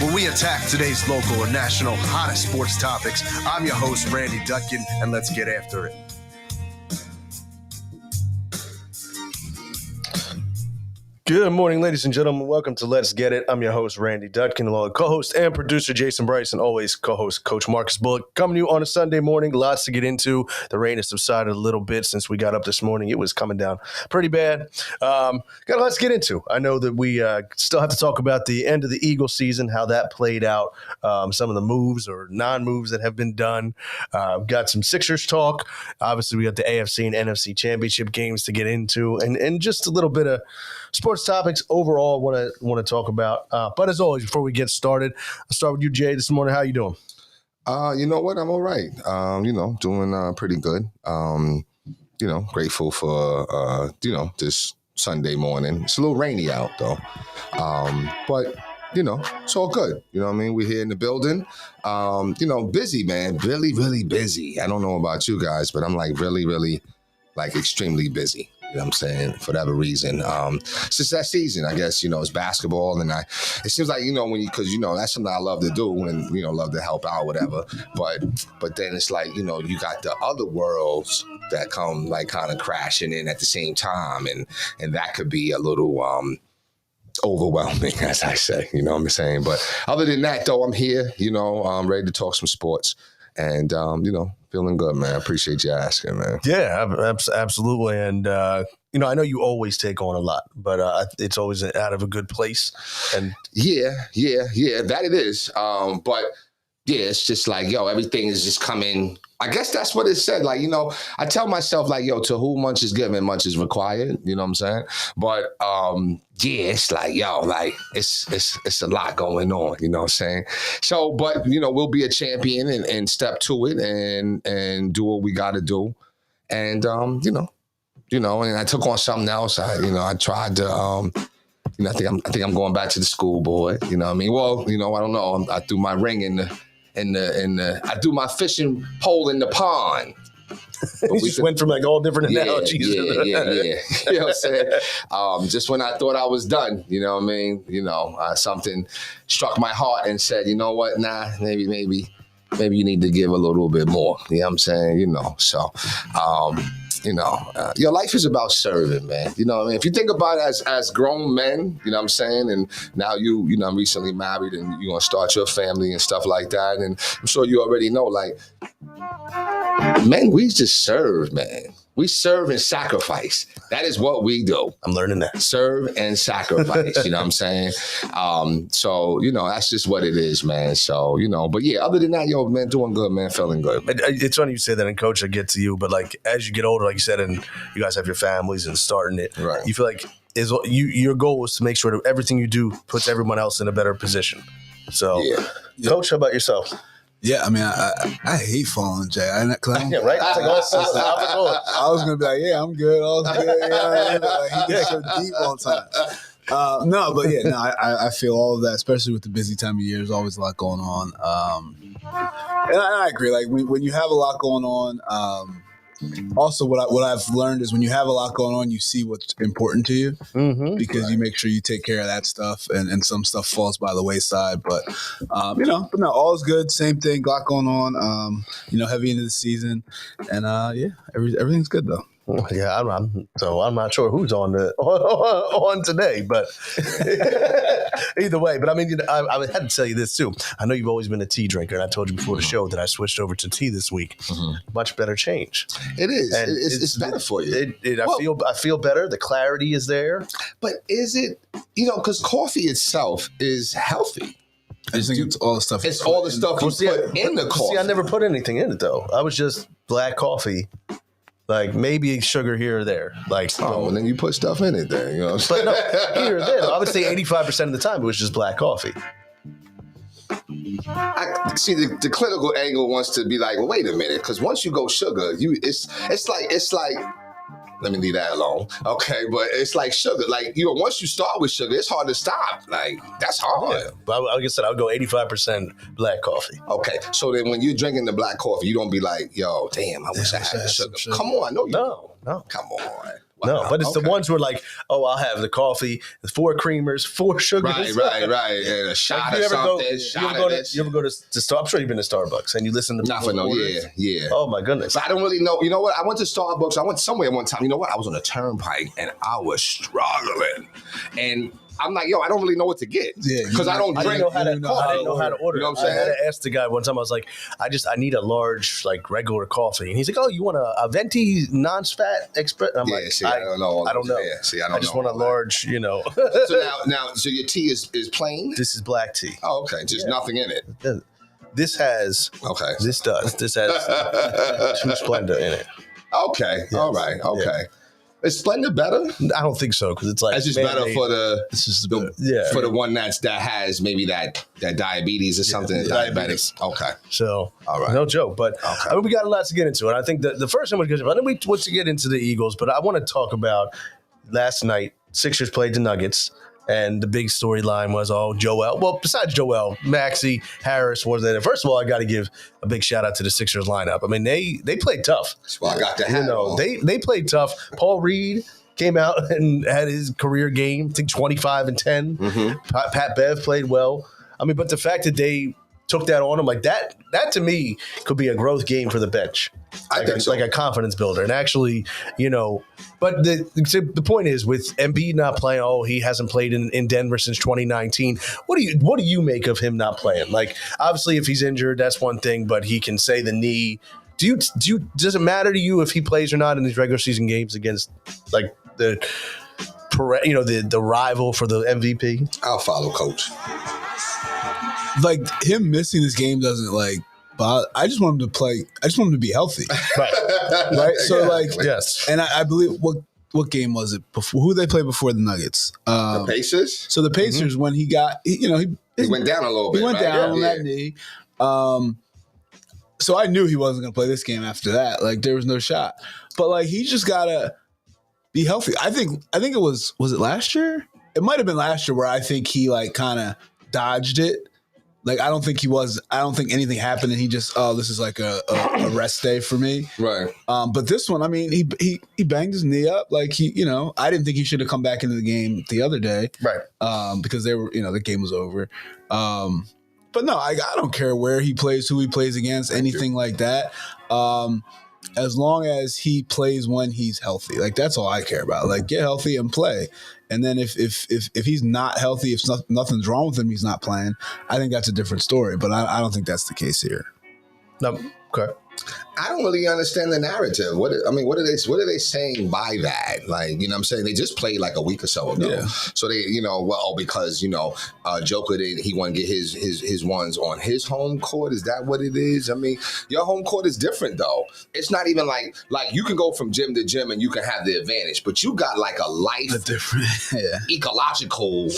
where we attack today's local and national hottest sports topics. I'm your host, Randy Dutkin, and let's get after it. Good morning, ladies and gentlemen. Welcome to Let's Get It. I'm your host, Randy Dutkin, along with co-host and producer Jason Bryce, and always co-host Coach Marcus Bullock. Coming to you on a Sunday morning. Lots to get into. The rain has subsided a little bit since we got up this morning. It was coming down pretty bad. Got lots to get into. I know that we still have to talk about the end of the Eagle season, how that played out, some of the moves or non-moves that have been done. Got some Sixers talk. Obviously, we got the AFC and NFC championship games to get into, and just a little bit of sports topics overall want to talk about. But as always, before we get started, I'll start with you, Jay, this morning. How you doing? You know what? I'm all right. Doing pretty good. Grateful for, this Sunday morning. It's a little rainy out, though. But it's all good. You know what I mean? We're here in the building. Busy, man. Really, really busy. I don't know about you guys, but I'm like really, really extremely busy. You know what I'm saying? For whatever reason. Since that season, I guess, it's basketball. And it seems like, because that's something I love to do and, love to help out, whatever. But then it's like, you got the other worlds that come kind of crashing in at the same time. And that could be a little overwhelming, as I say, you know what I'm saying? But other than that, though, I'm here, I'm ready to talk some sports and, feeling good, man. I appreciate you asking, man. Yeah, absolutely. And, I know you always take on a lot, but it's always out of a good place. And Yeah, that it is. But yeah, it's just like, everything is just coming. I guess that's what it said. I tell myself to whom much is given, much is required. You know what I'm saying? But it's like, it's a lot going on. You know what I'm saying? So, but we'll be a champion and step to it and do what we got to do. And and I took on something else. I tried to. I think I'm going back to the school boy. You know what I mean? Well, I don't know. I threw my ring in the I threw my fishing pole in the pond. We just went from all different analogies. Yeah. You know what I'm saying? Just when I thought I was done, you know what I mean? Something struck my heart and said, you know what? Nah, maybe you need to give a little bit more. You know what I'm saying? So, your life is about serving, man. You know what I mean? If you think about it as grown men, you know what I'm saying? And now I'm recently married and you're going to start your family and stuff like that. And I'm sure you already know, men, we just serve, man. We serve and sacrifice. That is what we do. I'm learning that. Serve and sacrifice, you know what I'm saying? So, that's just what it is, man. So, but yeah, other than that, man, doing good, man, feeling good. It's funny you say that, and Coach, I get to you, but as you get older, like you said, and you guys have your families and starting it, right. You feel like your goal is to make sure that everything you do puts everyone else in a better position. So, yeah. Coach, how about yourself? Yeah, I mean, I hate falling, Jay. Yeah, right? It's I was going to be like, yeah, I'm good. All's good. He gets so deep all the time. I feel all of that, especially with the busy time of year. There's always a lot going on. And I agree. When you have a lot going on, also what I've learned is when you have a lot going on, you see what's important to you because you make sure you take care of that stuff and some stuff falls by the wayside. But, all is good. Same thing, a lot going on, heavy into the season. And, everything's good, though. Yeah, I'm not sure who's on today, but either way. But I mean, I had to tell you this too. I know you've always been a tea drinker, and I told you before the show that I switched over to tea this week. Much better change. It is. It's better for you. I feel better. The clarity is there. But is it? Because coffee itself is healthy. I just think it's all the stuff. It's all the stuff you put in the coffee. See, I never put anything in it though. I was just black coffee. Maybe sugar here or there. And then you put stuff in it there, But no, here or there. I would say 85% of the time it was just black coffee. I see the clinical angle wants to be like, well, wait a minute, because once you go sugar, it's like. Let me leave that alone. Okay, but it's like sugar. Once you start with sugar, it's hard to stop. That's hard. Yeah, but like I said, I would go 85% black coffee. Okay, so then when you're drinking the black coffee, you don't be like, yo, damn, I wish I had the sugar. Come on, no. Come on. No, Wow, but it's the okay. ones who are like, oh, I'll have the coffee, 4 creamers, 4 sugars. Right. And a shot Like, or something. you ever go to Starbucks? I'm sure you've been to Starbucks and you listen to Not for people's no, orders. yeah. Oh my goodness. So I don't really know. You know what? I went to Starbucks. I went somewhere one time. You know what? I was on a turnpike and I was struggling. And I'm like, yo, I don't really know what to get. Yeah, Because I don't I drink. didn't know how to order. You know what I'm I had saying? to ask the guy one time. I was like, I need a large, like, regular coffee. And he's like, oh, you want a venti non-fat express? I'm like, See, I don't know. I don't know. Yeah, see, I don't know. I just want a large, So your tea is plain? This is black tea. Oh, okay. Just nothing in it. This has Okay. This has 2 Splenda in it. Okay. Yes. All right. Okay. Is Splenda better? I don't think so because it's like It's just better for This is for the one that has maybe that diabetes or something. diabetes. Diabetic. Okay. So, All right. no joke. But I mean, we got a lot to get into. And I think the first thing was good. I think we want to get into the Eagles, but I want to talk about last night. Sixers played the Nuggets. And the big storyline was, Joel. Well, besides Joel, Maxey, Harris was there. First of all, I got to give a big shout out to the Sixers lineup. I mean, they played tough. That's why I got the hat on. They played tough. Paul Reed came out and had his career game. I think 25 and 10. Mm-hmm. Pat Bev played well. I mean, but the fact that they took that on him like that to me could be a growth game for the bench. I think so. Like a confidence builder. And actually, but the point is with Embiid not playing, he hasn't played in Denver since 2019. What do you make of him not playing? Like, obviously if he's injured, that's one thing, but he can say the knee. Does it matter to you if he plays or not in these regular season games against like the rival for the MVP? I'll follow coach. Like him missing this game doesn't like bother. I just want him to play. I just want him to be healthy. Right. So yes. And I believe what game was it before? Who they played before the Nuggets? The Pacers. So the Pacers when he got he went down a little bit. He went down on that knee. So I knew he wasn't going to play this game after that. Like there was no shot. But like he just gotta be healthy. I think it was it last year? It might have been last year where I think he like kind of dodged it. Like I don't think anything happened and he just this is like a rest day for me. Right. But this one, I mean, he banged his knee up. Like I didn't think he should have come back into the game the other day. Right. Because they were the game was over. But no, I don't care where he plays, who he plays against, anything like that. As long as he plays when he's healthy, like that's all I care about. Like get healthy and play. And then if he's not healthy, if nothing's wrong with him, he's not playing. I think that's a different story. But I don't think that's the case here. No. Okay. I don't really understand the narrative. What are they saying by that? Like, you know what I'm saying? They just played like a week or so ago. Yeah. So they, because, Joker, he want to get his ones on his home court. Is that what it is? I mean, your home court is different though. It's not even like you can go from gym to gym and you can have the advantage, but you got like a life different ecological,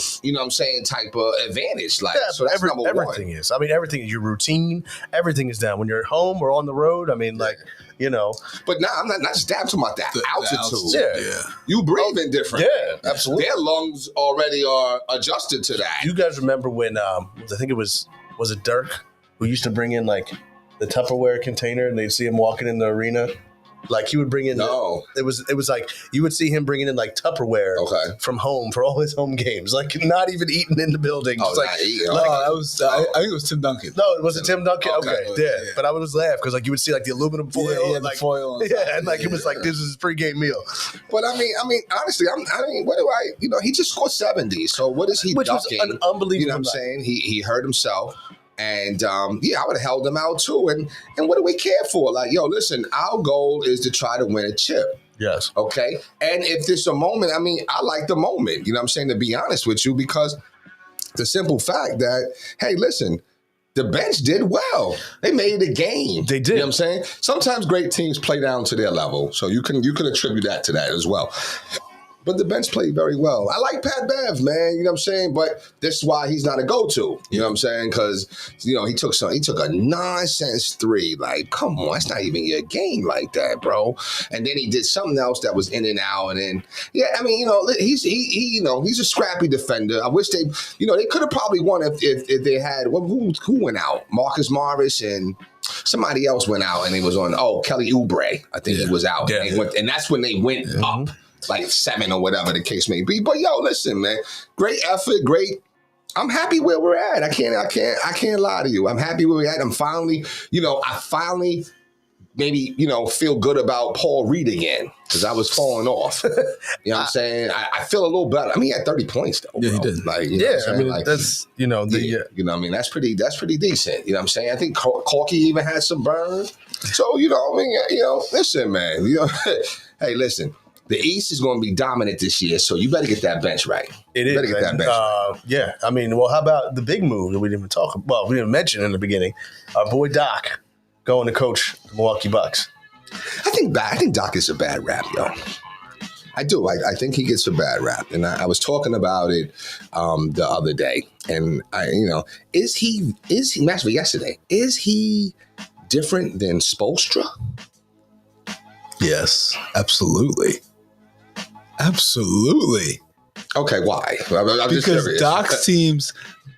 type of advantage. Like, so that's number one. Everything is. I mean, everything is your routine. Everything is down when you're at home or on the road. I mean, But now I'm not just talking about that altitude. Yeah. You breathing different. Yeah, absolutely. Their lungs already are adjusted to that. You guys remember when I think it was it Dirk who used to bring in like the Tupperware container and they'd see him walking in the arena? Like he would bring in it was like you would see him bringing in like Tupperware from home for all his home games, like not even eating in the building. Oh, like, that was I think it was Tim Duncan. No, it wasn't Tim Duncan. Okay, yeah. But I was laughing because like you would see like the aluminum foil, the foil, and like it was like this is his pregame meal. But I mean, honestly, what do I? He just scored 70. So what is he Which ducking? was an unbelievable. You know what I'm saying? He hurt himself. And I would have held him out too. And what do we care for? Like, yo, listen, our goal is to try to win a chip. Yes. Okay. And if there's a moment, I like the moment, you know what I'm saying, to be honest with you, because the simple fact that, hey, listen, the bench did well. They made a game. They did. You know what I'm saying? Sometimes great teams play down to their level. So you can attribute that to that as well. But the bench played very well. I like Pat Bev, man. You know what I'm saying? But this is why he's not a go-to. You know what I'm saying? Because, he took a nonsense 3. Like, come on, that's not even your game like that, bro. And then he did something else that was in and out. And then, he's a scrappy defender. I wish they could have probably won if they had, who went out? Marcus Morris and somebody else went out and it was on, Kelly Oubre. I think he was out. Yeah. And that's when they went up. like 7 or whatever the case may be. But yo, listen, man, great effort, great. I'm happy where we're at. I can't lie to you. I'm happy where we're at. I'm finally, maybe, feel good about Paul Reed again because I was falling off. You know what I'm saying? I feel a little better. I mean, he had 30 points though. Yeah, bro. he did. Like, I mean, that's that's pretty decent. You know what I'm saying? I think Corky even had some burn. So, listen, man. Hey, listen. The East is going to be dominant this year, so you better get that bench right. It is. You better get that bench right. Yeah. I mean, well, how about the big move that we didn't even talk about? Well, we didn't mention in the beginning. Our boy Doc going to coach the Milwaukee Bucks. I think Doc is a bad rap, yo. I do. I think he gets a bad rap, and I was talking about it the other day. And is he actually yesterday? Is he different than Spoelstra? Yes, absolutely. Absolutely. Okay, why? I'm just Because curious.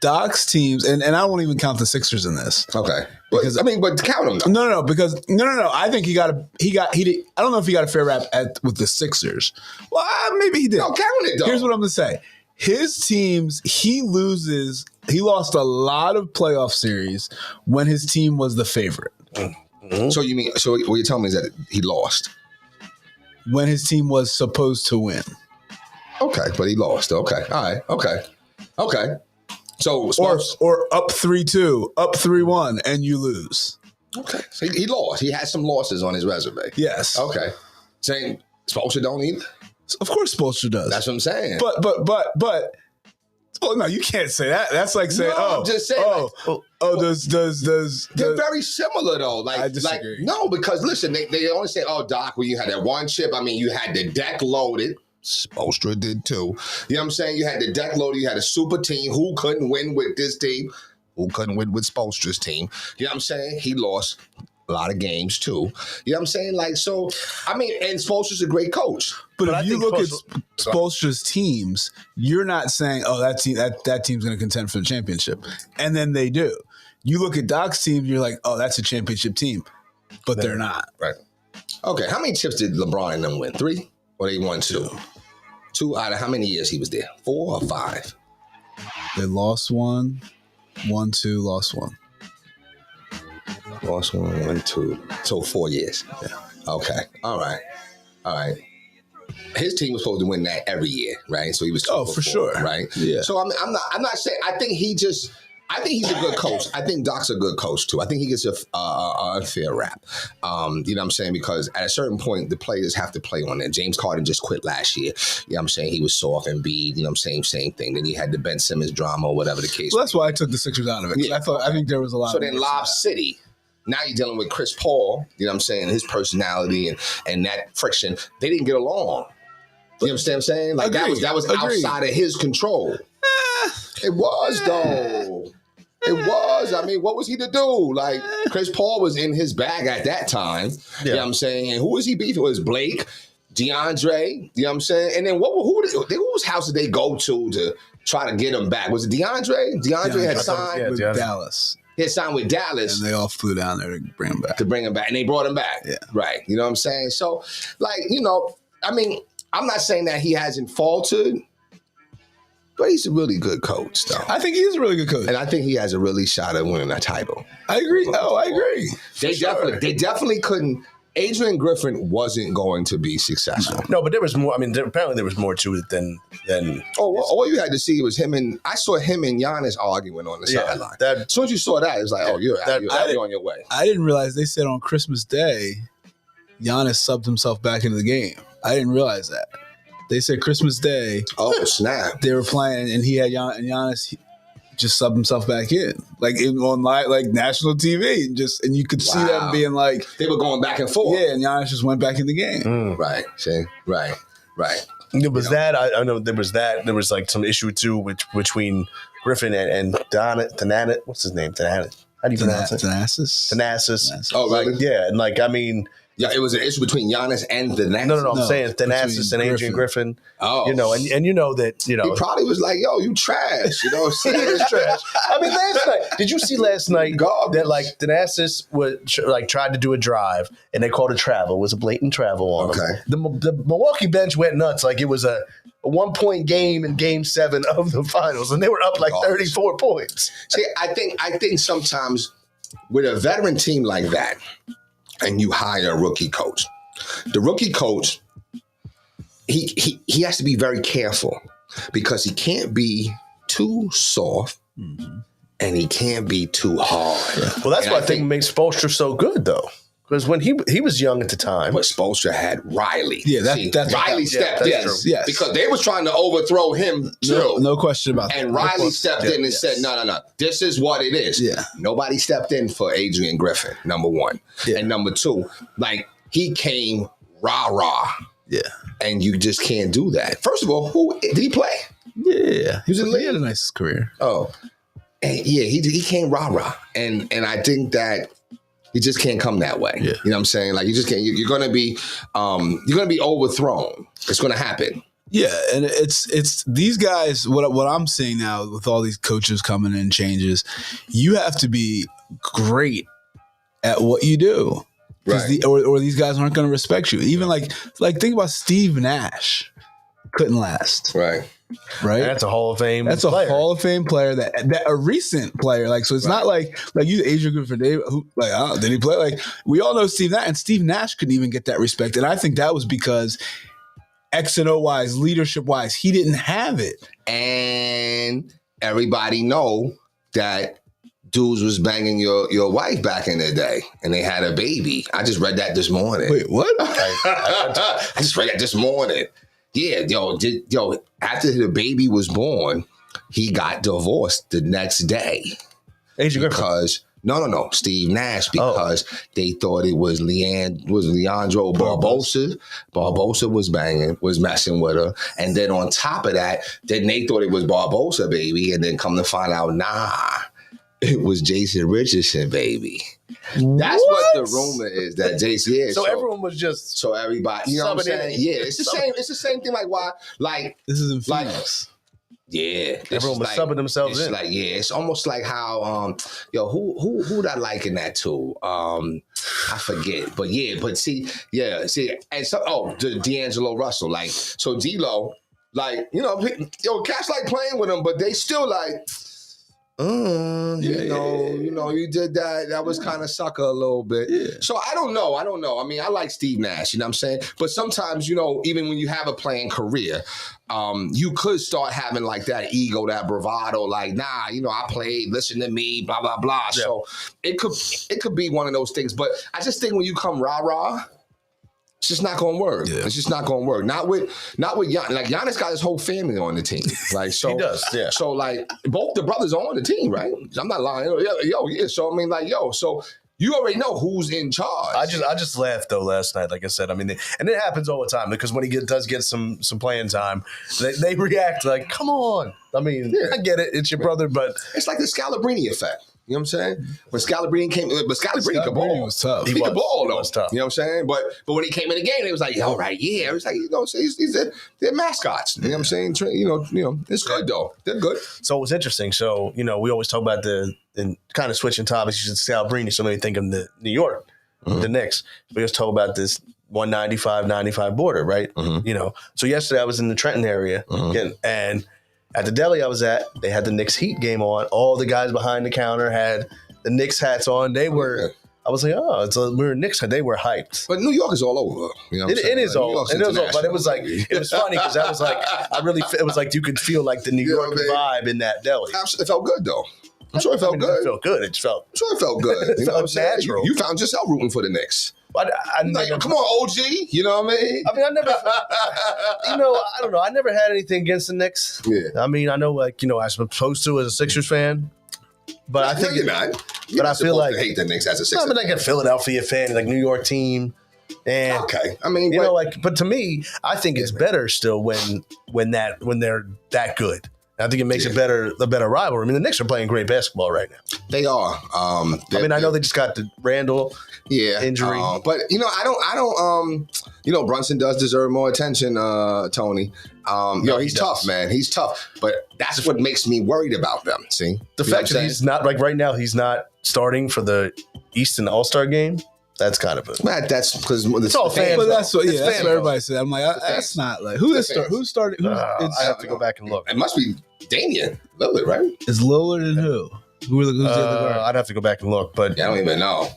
Doc's teams, and I won't even count the Sixers in this. Okay, because but count them though. No. Because no. I think he did. I don't know if he got a fair rap with the Sixers. Well, maybe he did. No, count it though. Here's what I'm gonna say. His teams, he lost a lot of playoff series when his team was the favorite. Mm-hmm. So what you're telling me is that he lost when his team was supposed to win. Okay, but he lost. Okay, all right. Okay. So or up 3-2, up 3-1, and you lose. Okay, so he lost. He had some losses on his resume. Yes. Okay. Saying Spoelstra don't either. Of course, Spoelstra does. That's what I'm saying. But. Oh no, you can't say that. That's like saying, I'm just saying. Does they're very similar though. I disagree. No, because listen, they only say, "Oh, Doc, when you had that one chip, I mean, you had the deck loaded." Spoelstra did too. You know what I'm saying? You had the deck loaded. You had a super team. Who couldn't win with this team? Who couldn't win with Spoelstra's team? You know what I'm saying? He lost a lot of games too. You know what I'm saying? Like, so, I mean, and Spoelstra's a great coach. But I if you think look at Spoelstra's teams, you're not saying, "Oh, that team's going to contend for the championship," and then they do. You look at Doc's team, you're like, "Oh, that's a championship team," but they're not. Right. Okay. How many chips did LeBron and them win? 3, or they won 2? 2 out of how many years he was there? 4 or 5? They lost 1, 2, lost 1. Lost 1, 2. So 4 years. Yeah. Okay. All right. His team was supposed to win that every year, right? So he was 2 for sure, right? Yeah. So I'm not saying. I think he's a good coach. I think Doc's a good coach too. I think he gets a fair rap. You know what I'm saying? Because at a certain point, the players have to play on that. James Harden just quit last year. You know what I'm saying? He was soft and Embiid. You know what I'm saying? Same thing. Then he had the Ben Simmons drama or whatever the case. Well, that's why I took the Sixers out of it. Yeah. I think there was a lot. So then Lob City. Now you're dealing with Chris Paul, you know what I'm saying, his personality and that friction. They didn't get along. You understand what I'm saying? Like Agreed. that was outside of his control. It was though. It was. I mean, what was he to do? Like, Chris Paul was in his bag at that time. Yeah. You know what I'm saying? And who was he beefing with? Blake, DeAndre, you know what I'm saying? And then whose house did they go to try to get him back? Was it DeAndre? DeAndre had signed with Dallas. He had signed with Dallas. And they all flew down there to bring him back. And they brought him back. Yeah. Right. You know what I'm saying? So, like, I mean, I'm not saying that he hasn't faltered, but he's a really good coach, though. I think he's a really good coach. And I think he has a really shot at winning that title. I agree. Oh, I agree. They definitely couldn't. Adrian Griffin wasn't going to be successful. No, but there was more. I mean, apparently there was more to it than. All you had to see was I saw him and Giannis arguing on the sideline. As soon as you saw that, it was like, oh, you're on your way. I didn't realize they said on Christmas Day, Giannis subbed himself back into the game. I didn't realize that. They said Christmas Day. Oh, snap. They were playing, and he had Giannis just subbed himself back in, on national TV, and you could see them being like they were going back and forth. Yeah, and Giannis just went back in the game. Right. See, right. There was that. I know there was that. There was like some issue too, between Griffin and Thanasis. What's his name? Thanasis. How do you pronounce it? Thanasis. Thanasis. Oh, right. Yeah, and I mean. Yeah, it was an issue between Giannis and Thanasis. No. I'm No, saying Thanasis and between Adrian Griffin. Oh. You know, and you know that, you know. He probably was like, yo, you trash. You know what I'm He saying? is trash. I mean, last night, did you see last night Garbage. that like Thanasis tried to do a drive and they called it travel? It was a blatant travel on him. Okay. The Milwaukee bench went nuts like it was a 1-point game in Game 7 of the finals, and they were up like Garbage. 34 points. See, I think sometimes with a veteran team like that, and you hire a rookie coach, the rookie coach, he has to be very careful because he can't be too soft and he can't be too hard. Well, that's And what I think makes Spoelstra so good, though. Because when he was young at the time, But Spoelstra had Riley. Yeah, that's Riley stepped that's in. true. Yes. Because they was trying to overthrow him too. no question about that. And Riley stepped in and said, no. This is what it is. Yeah. Nobody stepped in for Adrian Griffin, number one. Yeah. And number two, like, he came rah-rah. Yeah. And you just can't do that. First of all, who did he play? Yeah. He was in the He had a league. nice career. Oh. And yeah, he came rah-rah. And I think that he just can't come that way. Yeah. You know what I'm saying? Like, you just can't. You're gonna be overthrown. It's gonna happen. Yeah, and it's these guys. What I'm seeing now with all these coaches coming in changes, you have to be great at what you do, Right. or these guys aren't going to respect you. Even like think about Steve Nash, couldn't last, Right. right? that's a Hall of Fame That's a player. Hall of Fame player that a recent player. Like, so it's not like you Adrian Griffin, who like, oh, did he play? Like, we all know Steve Nash, and Steve Nash couldn't even get that respect. And I think that was because X and O wise, leadership wise, he didn't have it. And everybody know that dudes was banging your wife back in the day, and they had a baby. I just read that this morning. Wait, what? I just read that this morning. Yeah, after the baby was born, he got divorced the next day Adrian Griffin. because no, Steve Nash, because they thought it was Leandro Barbosa. Barbosa was messing with her, and then on top of that, then they thought it was Barbosa, baby, and then come to find out, nah, it was Jason Richardson, baby. That's what the rumor is, that Jason. Yeah, So everyone was just so everybody, you know what I'm subbing in. saying? Yeah, it's the same. It's the same thing. Like why? Like This is in Like- Phoenix. yeah, everyone was subbing themselves it's in. like it's almost like how who'd I liken that to? I forget, but see, and so D'Angelo Russell, like so D'Lo, like cats like playing with him, but they still like. You did that. That was kind of sucker a little bit. Yeah. So I don't know. I mean, I like Steve Nash, you know what I'm saying? But sometimes, even when you have a playing career, you could start having like that ego, that bravado, like, nah, I played, listen to me, blah, blah, blah. Yeah. So it could be one of those things. But I just think when you come rah-rah, it's just not gonna work. Yeah. It's just not gonna work. Not with Giannis. Like Giannis got his whole family on the team. Like so He does, yeah. So like both the brothers are on the team, right? I'm not lying. Yeah. So I mean, so you already know who's in charge. I just laughed though last night. Like I said, I mean, and it happens all the time because when he does get some playing time, they react like, "Come on!" I mean, Yeah. I get it, it's your brother, but It's like the Scalabrine effect. You know what I'm saying? When Scalabrine came, but Scalabrine could ball. was tough. He could ball He though. was tough. You know what I'm saying? But when he came in the game, it was like, all right, yeah. It was like, they're mascots. You know what I'm saying? It's good though. They're good. so it was interesting. So we always talk about and kind of switching topics. You said Scalabrine, so maybe think of the New York, the Knicks. We just talk about this 195 border, right? So yesterday I was in the Trenton area again, and at the deli I was at, they had the Knicks Heat game on. All the guys behind the counter had the Knicks hats on. They were. I was like, we're Knicks. They were hyped. But New York is all over. You know what I'm saying? It is Like, New all, York's but it was like international. it was funny because I was like, it was like you could feel like the New You know York what I mean? vibe in that deli. It felt good though. I'm sure it felt It good. felt good. It felt. I'm sure it felt good. You know what I'm saying? natural. You found yourself rooting for the Knicks. I Like, never, come on, OG. You know what I mean? I mean, I never. I don't know. I never had anything against the Knicks. Yeah. I mean, I know, I'm supposed to as a Sixers fan, but I think you're not. You're but I not feel supposed like- to hate the Knicks as a Sixers. I'm like a Philadelphia fan, like New York team, and Okay. I mean, but to me, I think it's better still when they're that good. I think it makes it the better rivalry. I mean, the Knicks are playing great basketball right now. They are. I know they just got the Randall injury. But, I don't, Brunson does deserve more attention, Tony. He's tough, man. He's tough. But that's what makes me worried about them, see? The fact that he's not, right now, he's not starting for the Easton All-Star game. That's kind of that's because it's all fans. But that's what everybody said. I'm like, that's not like who started. I have to go back and look. It must be Damian Lillard, right? Is Lillard and who? Who's the other guard? I'd have to go back and look, but I don't even know.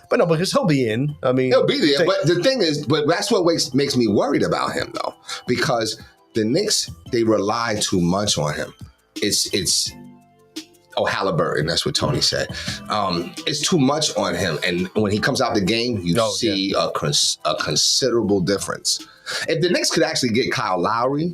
But no, because he'll be in. I mean, he'll be there. But the thing is, that's what makes me worried about him, though, because the Knicks, they rely too much on him. It's Halliburton, that's what Tony said. It's too much on him. And when he comes out the game, you see a considerable difference. If the Knicks could actually get Kyle Lowry,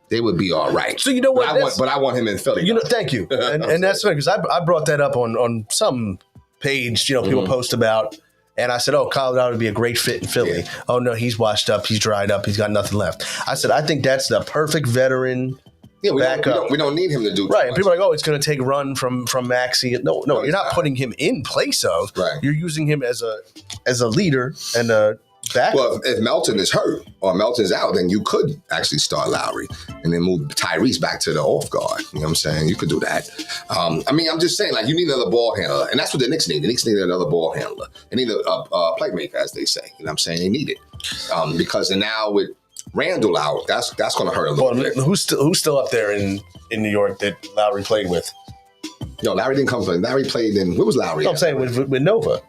they would be all right. So you know what? I want him in Philly. Thank you. And that's funny because I brought that up on some page, people post about. And I said, Kyle Lowry would be a great fit in Philly. Yeah. Oh, no, he's washed up. He's dried up. He's got nothing left. I said, I think that's the perfect veteran. Yeah, we don't need him to do right. And people are like, it's going to take a run from Maxey. No, you're not putting him in place of. Right. You're using him as a leader and a backup. Well, if Melton is hurt or Melton's out, then you could actually start Lowry and then move Tyrese back to the off guard. You know what I'm saying? You could do that. I'm just saying, like, you need another ball handler. And that's what the Knicks need. The Knicks need another ball handler. They need a playmaker, as they say. You know what I'm saying? They need it. Because now with Randall out, that's going to hurt a little bit. Who's still up there in New York that Lowry played with? No, Lowry didn't come from. Lowry played in. What was Lowry? No, I'm saying with Nova.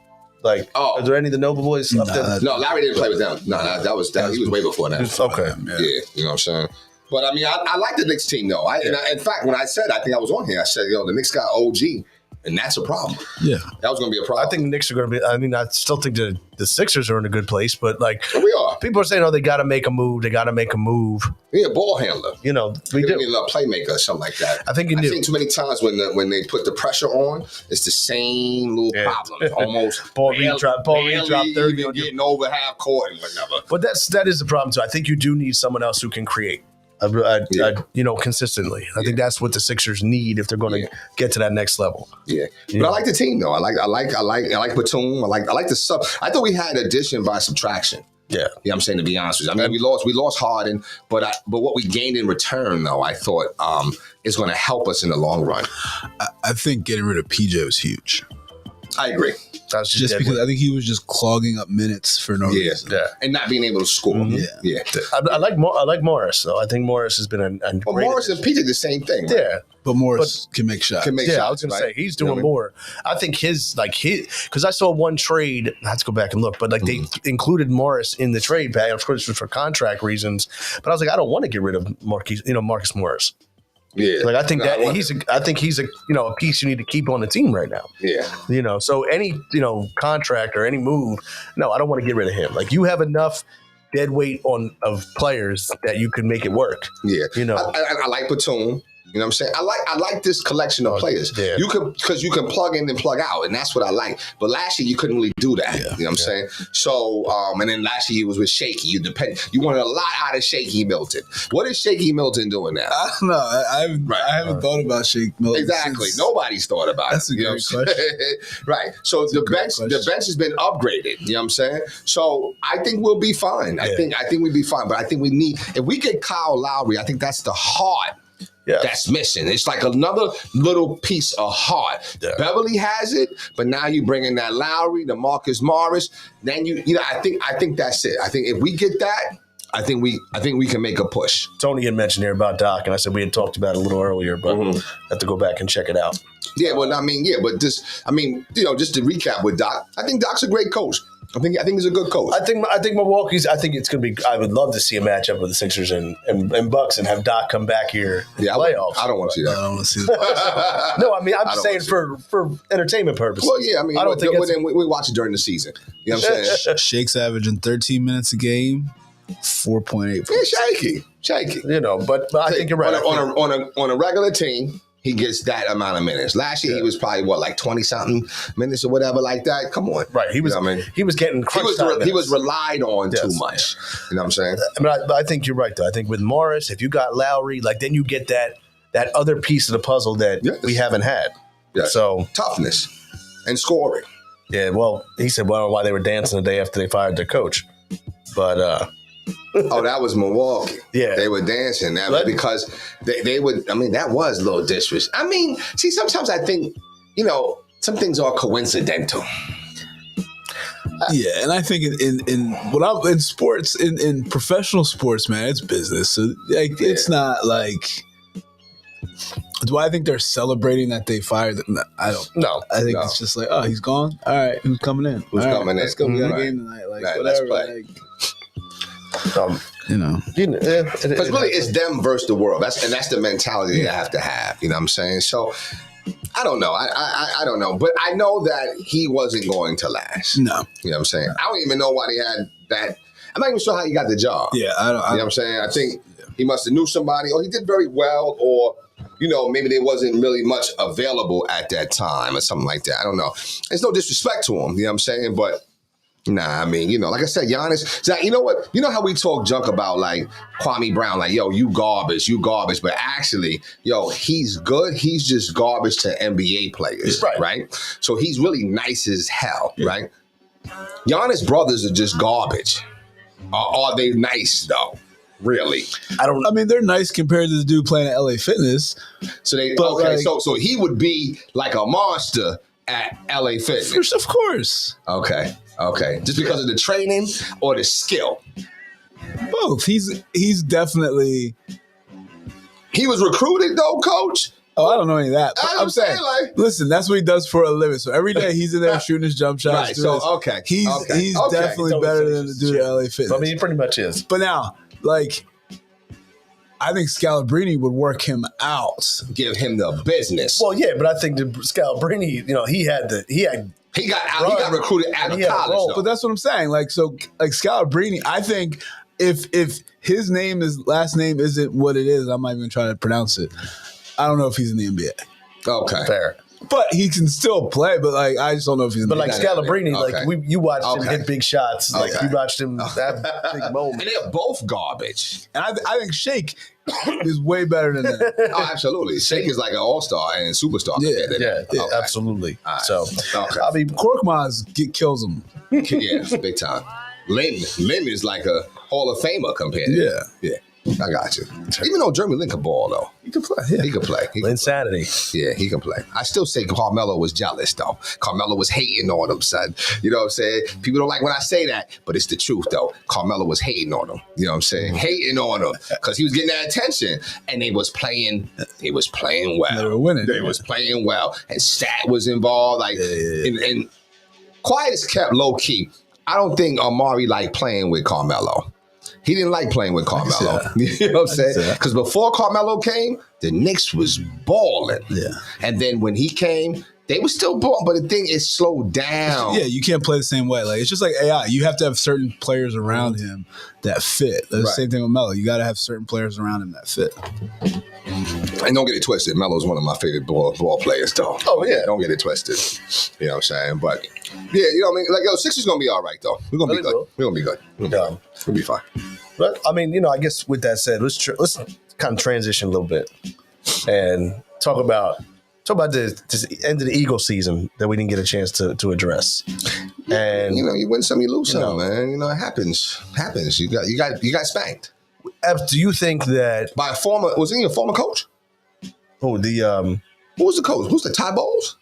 Like, are there any of the Nova boys up there? No, Lowry didn't play with them. No, that was he was way before that. Okay, yeah, you know what I'm saying. But I mean, I like the Knicks team though. In fact, when I think I was on here, I said, the Knicks got OG. And that's a problem. Yeah. That was going to be a problem. I think the Knicks are going to be, I still think the Sixers are in a good place, but like. We are. People are saying, they got to make a move. They got to make a move. We need a ball handler. We do. Need a playmaker or something like that. I think you do. I've seen too many times when they put the pressure on, it's the same little problem. Almost. Ball Reed dropped 30. Getting over half court and whatever. But that is the problem too. I think you do need someone else who can create. Consistently. I think that's what the Sixers need if they're going to get to that next level. Yeah, but I like the team though. I like Batum. I like the sub. I thought we had addition by subtraction. Yeah, I'm saying, to be honest with you. I mean, we lost Harden, but what we gained in return though, I thought is going to help us in the long run. I think getting rid of PJ was huge. I agree. That's just because I think he was just clogging up minutes for no reason. Yeah, and not being able to score. Mm-hmm. Yeah. I like Morris though. I think Morris has been a great Morris and PJ the same thing. Right? Yeah, but Morris can make shots. I was going to say he's doing more. I think his because I saw one trade. I have to go back and look, but they included Morris in the trade bag. Of course, it was for contract reasons. But I was like, I don't want to get rid of Marcus Morris. Yeah, I think he's a piece you need to keep on the team right now. Yeah, so any contract or any move, no, I don't want to get rid of him. Like, you have enough dead weight of players that you can make it work. Yeah, I like Batum. You know what I'm saying? I like this collection of players. Yeah. Because you can plug in and plug out, and that's what I like. But last year you couldn't really do that. Yeah. You know what I'm saying? So and then last year he was with Shaky. You wanted a lot out of Shaky Milton. What is Shaky Milton doing now? I don't know. I haven't thought about Shaky Milton. Exactly. Nobody's thought about that's it. That's a great question. Right. So the bench has been upgraded. You know what I'm saying? So I think we'll be fine. I think we'll be fine. But I think if we get Kyle Lowry, I think that's the heart. Yeah. That's missing. It's like another little piece of heart. Yeah. Beverly has it, but now you bring in that Lowry, the Marcus Morris. Then I think that's it. I think if we get that, I think we can make a push. Tony had mentioned here about Doc, and I said we had talked about it a little earlier, but I have to go back and check it out. Yeah, well, but just to recap with Doc, I think Doc's a great coach. I think he's a good coach. I think Milwaukee's. I think it's going to be. I would love to see a matchup with the Sixers and Bucks and have Doc come back here in the playoffs. I don't want to see that. I don't want to see that. No, I mean, I'm just saying for entertainment purposes. Well, yeah, I mean, we watch it during the season. You know what I'm saying? Shake's averaging 13 minutes a game, 4.8. Yeah, shaky. But I think you're right. On a regular team, he gets that amount of minutes. Last year, he was probably, 20-something minutes or whatever like that? Come on. Right. He was he was getting crushed. He was relied on too much. You know what I'm saying? I think you're right, though. I think with Morris, if you got Lowry, then you get that that other piece of the puzzle that Yes. we haven't had. Yes. So Toughness and scoring. yeah, well, he said, well, why they were dancing the day after they fired their coach, but Oh, that was Milwaukee. Yeah. They were dancing. That was But- because they would, I mean, that was a little disrespect. I mean, see, sometimes I think, some things are coincidental. Yeah, and I think in sports, in professional sports, man, it's business. So like, it's not like. Do I think they're celebrating that they fired them? No, I don't. no. I think No. it's just like, oh, he's gone. All right, who's coming in? Who's All right, coming in? Let's go. We got a Right. game tonight. Like Right, let's whatever. play. Like, you know. Because really, it's them versus the world. That's the mentality they have to have. You know what I'm saying? So, I don't know. I don't know. But I know that he wasn't going to last. No. You know what I'm saying? I don't even know why they had that. I'm not even sure how he got the job. Yeah, I don't. You know what I'm saying? I think he must have knew somebody, or he did very well, or maybe there wasn't really much available at that time, or something like that. I don't know. There's no disrespect to him. You know what I'm saying? But nah, I mean, like I said, Giannis. Zach, you know what? You know how we talk junk about like Kwame Brown, like, yo, you garbage, but actually, yo, he's good. He's just garbage to NBA players, right? So he's really nice as hell, right? Giannis brothers are just garbage. Are they nice though? Really? I mean, they're nice compared to the dude playing at LA Fitness. So they But, okay. like- So he would be like a monster at LA Fitness. Of course, Okay. Just because of the training or the skill. both. He's definitely. He was recruited though, coach. Oh, I don't know any of that. But I'm saying, like- listen, that's what he does for a living. So every day he's in there shooting his jump shots. Right. doing So this. okay. He's Okay. definitely Don't better say than the he's dude at shit. LA Fitness. I mean, he pretty much is. But now, like, I think Scalabrine would work him out. Give him the business. Well, yeah, but I think the Scalabrine, he He got recruited out of He had a college role, though. But that's what I'm saying. Like Scalabrine, I think if his last name isn't what it is, I'm not even trying to pronounce it. I don't know if he's in the NBA. Okay. fair. But he can still play, but like I just don't know if he's in But the like NBA. Scalabrine, Okay. like you watched him Okay. hit big shots. Like Okay. you watched him have big moments. And they're both garbage. And I think Shake is way better than that. Oh, absolutely. Shake is like an all-star and superstar. Yeah. compared to Yeah, that. Okay. absolutely. All right. So, Okay. I mean, Korkmaz kills him. Yeah, big time. Lynn is like a Hall of Famer compared to Yeah. Yeah. I got you. Even though Jeremy Lin can ball though. He can play. Yeah. He can play. insanity. Yeah, he can play. I still say Carmelo was jealous though. Carmelo was hating on him, son. You know what I'm saying? People don't like when I say that, but it's the truth though. Carmelo was hating on him. You know what I'm saying? Hating on him because he was getting that attention, and they was playing well. They were winning. They was playing well, and Stat was involved. Like, and quiet is kept low key. I don't think Amari liked playing with Carmelo. He didn't like playing with Carmelo. You know what I'm saying? Because before Carmelo came, the Knicks was balling. Yeah. And then when he came, they were still balling, but the thing is slowed down. Yeah, you can't play the same way. Like it's just like AI. You have to have certain players around him that fit. The Right. same thing with Melo. You got to have certain players around him that fit. And don't get it twisted. Melo's one of my favorite ball players, though. Oh, yeah. Don't get it twisted. You know what I'm saying? But, yeah, you know what I mean? Like, yo, Sixers going to be all right, though. We're going to be They good. will. We're going to be good. We'll be fine. But I mean, I guess with that said, let's kind of transition a little bit and talk about this end of the Eagle season that we didn't get a chance to address. And You know, you win some, you lose some, man. You know, it happens. You got spanked do you think that by was he a former coach? Who was the coach? Who's the Ty Bowles?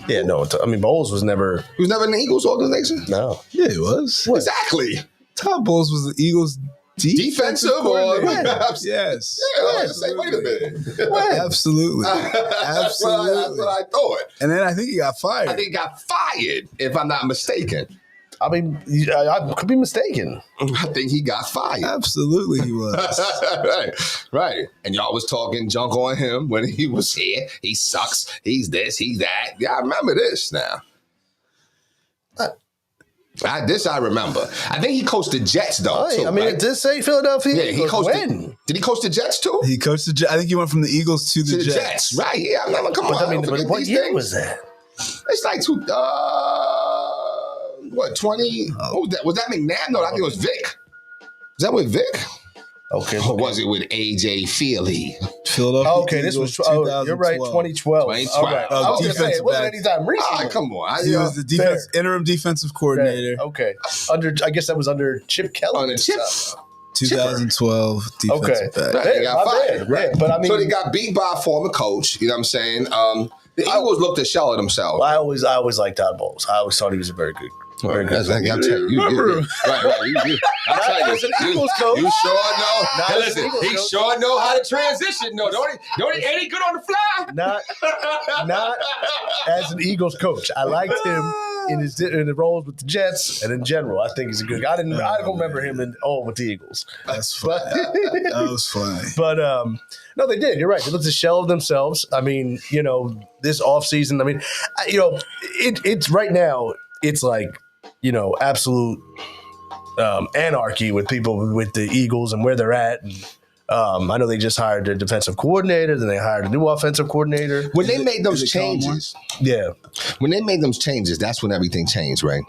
Yeah, no. I mean, Bowles was never. He was never in the Eagles organization? No. Yeah, he was. Exactly. Tom Bowles was the Eagles' Defensive or yes. Yeah, I was gonna say, wait a minute. Absolutely. That's what I thought. And then I think he got fired. I think he got fired, if I'm not mistaken. I mean, I could be mistaken. I think he got fired. Absolutely he was. right. And y'all was talking junk on him when he was here. He sucks. He's this, he's that. Yeah, I remember this now. This I remember. I think he coached the Jets though. Hey, too, I mean, right? it did say Philadelphia. Yeah, he coached. when? Did he coach the Jets too? He coached I think he went from the Eagles to To the the Jets. Jets, right? Yeah, I mean, come on. But I mean, don't forget what these year things. was that? It's like 20? What was that? Was that McNabb? No, I think it was Vic. Is that with Vic? Okay. Or was it with AJ Feely? Philadelphia Okay, this was you're right, 2012. 2012. All right. I was gonna say it wasn't Defensive anytime recently. Come on. He was the interim defensive coordinator. Okay. I guess that was under Chip Kelly. On the Chip. 2012 defensive back. They got fired. Right. But I mean, So they got beat by a former coach. You know what I'm saying? The Eagles looked to shell at themselves. I always liked Todd Bowles. I always thought he was a very good. I'm telling you, right. I'm telling As an Eagles coach. You sure know. Not Hey, as an listen, Eagles he coach. sure know how to transition. No, don't he? Ain't he good on the fly? Not as an Eagles coach. I liked him in the roles with the Jets and in general. I think he's a good guy. I don't remember him with the Eagles. That's funny. That was funny. But no, they did. You're right. They looked a shell of themselves. I mean, this offseason, I mean, it's right now, it's like, absolute anarchy with people with the Eagles and where they're at. And, I know they just hired their defensive coordinator, then they hired a new offensive coordinator. When they made those changes, when they made those changes, that's when everything changed, right?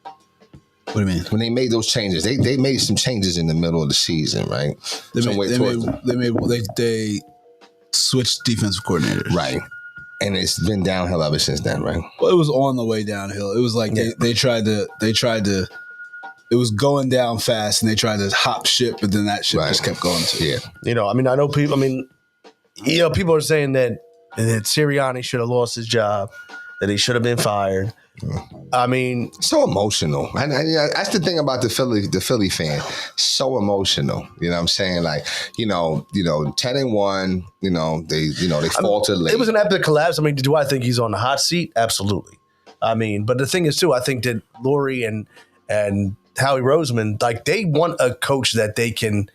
What do you mean? When they made those changes, they made some changes in the middle of the season, right? They switched defensive coordinators. Right. And it's been downhill ever since then, right? Well, it was on the way downhill. It was like they tried to. It was going down fast, and they tried to hop ship, but then that ship just kept going too. Yeah. I know people. People are saying that Sirianni should have lost his job, that he should have been fired. I mean, so emotional. And that's the thing about the Philly fan. So emotional. You know what I'm saying? Like, 10-1, they faltered late. It was an epic collapse. I mean, do I think he's on the hot seat? Absolutely. I mean, but the thing is too, I think that Lurie and Howie Roseman, like, they want a coach that they can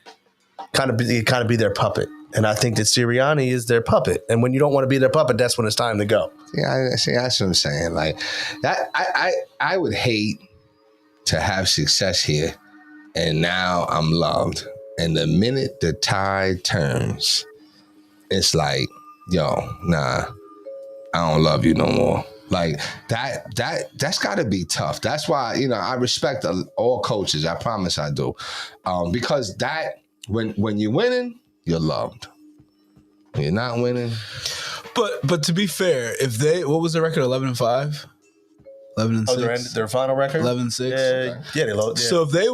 kind of be their puppet. And I think that Sirianni is their puppet. And when you don't want to be their puppet, that's when it's time to go. Yeah, that's what I'm saying. Like that, I would hate to have success here, and now I'm loved. And the minute the tide turns, it's like, yo, nah, I don't love you no more. Like that's got to be tough. That's why I respect all coaches. I promise I do, because that when you're winning, you're loved. When you're not winning. But to be fair, what was the record? 11-5, 11-6. Their final record, 11-6. Yeah, they lost. Yeah. So if they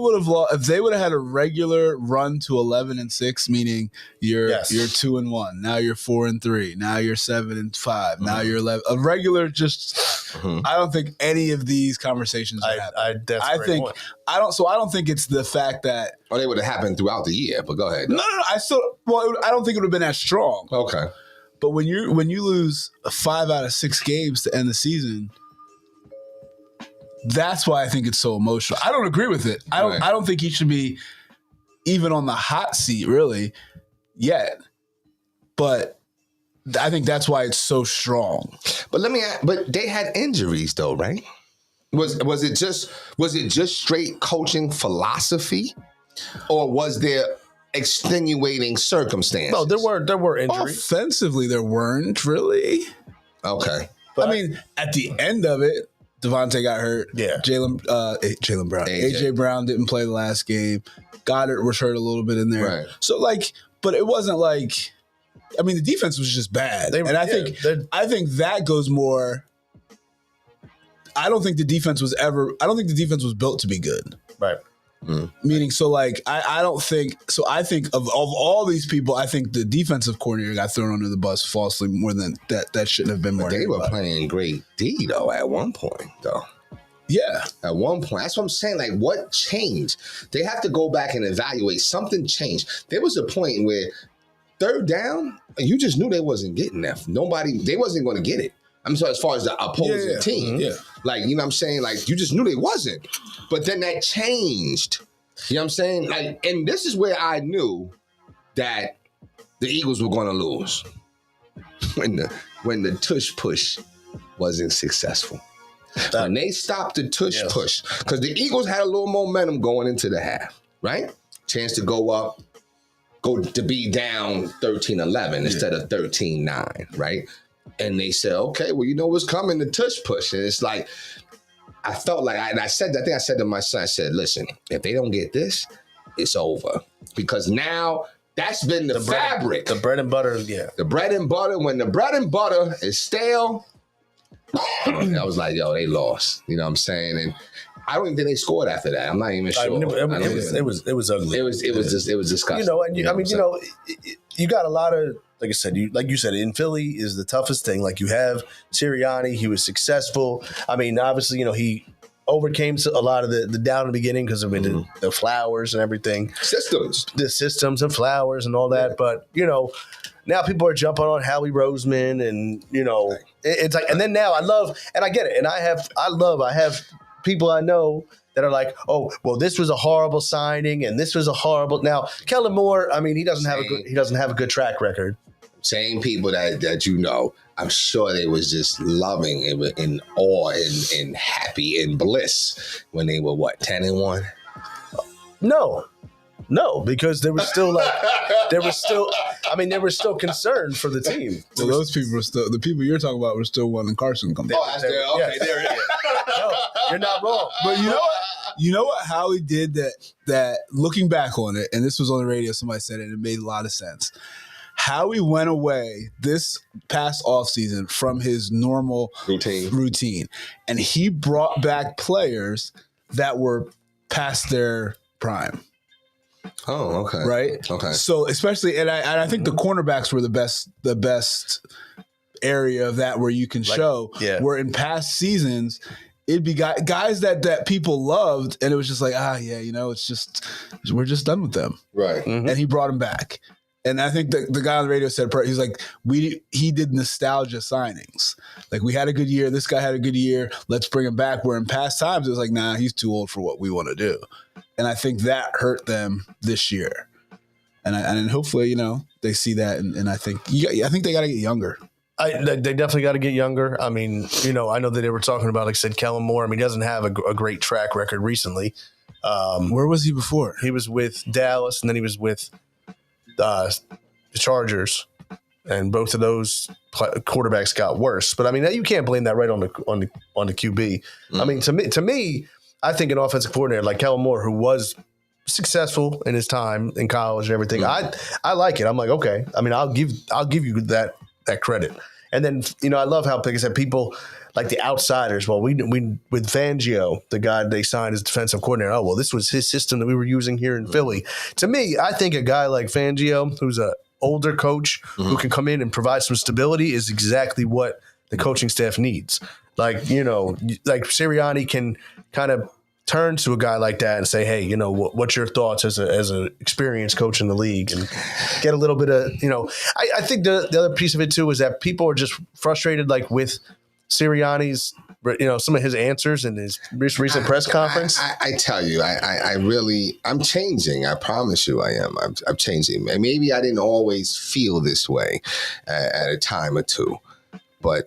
would have had a regular run to 11-6, meaning you're 2-1, now you're 4-3, now you're 7-5, now you're 11. A regular, I don't think any of these conversations would happen. I don't think it's the fact that they would have happened throughout the year. But go ahead. No. I don't think it would have been as strong. Okay. But when you lose 5 out of 6 games to end the season, that's why I think it's so emotional. I don't agree with it. I don't think he should be even on the hot seat really yet. But I think that's why it's so strong. But let me ask, but they had injuries though, right? Was it just straight coaching philosophy, or was there extenuating circumstances? No, there were injuries. Offensively, there weren't really. Okay. But, I mean, at the end of it, Devontae got hurt. Yeah. Jalen Brown. AJ Brown didn't play the last game. Goddard was hurt a little bit in there. Right. So but it wasn't like, I mean, the defense was just bad. I think that goes more. I don't think the defense was built to be good. Right. Meaning, I think of all these people, I think the defensive coordinator got thrown under the bus falsely more than that shouldn't have been more. But they were playing great D though at one point though. Yeah. At one point. That's what I'm saying. Like, what changed? They have to go back and evaluate. Something changed. There was a point where third down, you just knew they wasn't getting that. They wasn't going to get it. I'm sorry, as far as the opposing team. Yeah. Like, you know what I'm saying? Like, you just knew they wasn't. But then that changed. You know what I'm saying? Like, and this is where I knew that the Eagles were going to lose. When the tush push wasn't successful. When they stopped the tush push, because the Eagles had a little momentum going into the half, right? Chance to go up, to be down 13-11 instead of 13-9, right? And they said, okay, well, you know what's coming, the tush push. And it's like, I felt like, I think I said to my son, I said, listen, if they don't get this, it's over. Because now That's been the fabric. The bread and butter, yeah. The bread and butter. When the bread and butter is stale, I was like, yo, they lost. You know what I'm saying? And I don't even think they scored after that. I'm not even sure. It was ugly. It was disgusting. You know, and you got a lot of, like I said, you said, in Philly is the toughest thing. Like, you have Sirianni, he was successful. I mean, obviously, he overcame a lot of the down in the beginning because of the flowers and everything. The systems and flowers and all that. Yeah. But, now people are jumping on Howie Roseman and, it's like, and then now I get it. And I have people I know that are like, oh, well, this was a horrible signing and this was a horrible. Now, Kellen Moore, I mean, he doesn't have a good track record. Same people that I'm sure they was just loving and in awe and happy and bliss when they were 10-1. No, because they were still concerned for the team. So those people the people you're talking about were still wanting Carson to come back. Okay, there it is. No, you're not wrong. But you know what Howie did that looking back on it, and this was on the radio, somebody said it, and it made a lot of sense. Howie went away this past offseason from his normal routine, and he brought back players that were past their prime. Oh, okay. Right? Okay. So especially, and I think the cornerbacks were the best area of that where you can show where in past seasons it'd be guys that people loved, and it was just like, it's just, we're just done with them. Right. Mm-hmm. And he brought him back. And I think the guy on the radio said, he's like, he did nostalgia signings. Like, we had a good year. This guy had a good year. Let's bring him back. Where in past times, it was like, nah, he's too old for what we want to do. And I think that hurt them this year. And hopefully, they see that. And I think they got to get younger. They definitely got to get younger. I mean, I know that they were talking about, like I said, Kellen Moore. I mean, he doesn't have a great track record recently. Where was he before? He was with Dallas, and then he was with the Chargers, and both of those quarterbacks got worse. But I mean, you can't blame that right on the QB. Mm-hmm. I mean, to me, I think an offensive coordinator like Kellen Moore, who was successful in his time in college and everything, I like it. I'm like, okay. I mean, I'll give you that credit. And then I love how, like I said, people like the outsiders. Well, we with Fangio, the guy they signed as defensive coordinator. Oh, well, this was his system that we were using here in Philly. To me, I think a guy like Fangio, who's an older coach who can come in and provide some stability, is exactly what the coaching staff needs. Like Sirianni can kind of turn to a guy like that and say, hey, what's your thoughts as an experienced coach in the league, and get a little bit of, I think the other piece of it too is that people are just frustrated, like with Sirianni's, some of his answers in his recent press conference. I tell you, I'm changing. I promise you I am. I'm changing. Maybe I didn't always feel this way at a time or two, but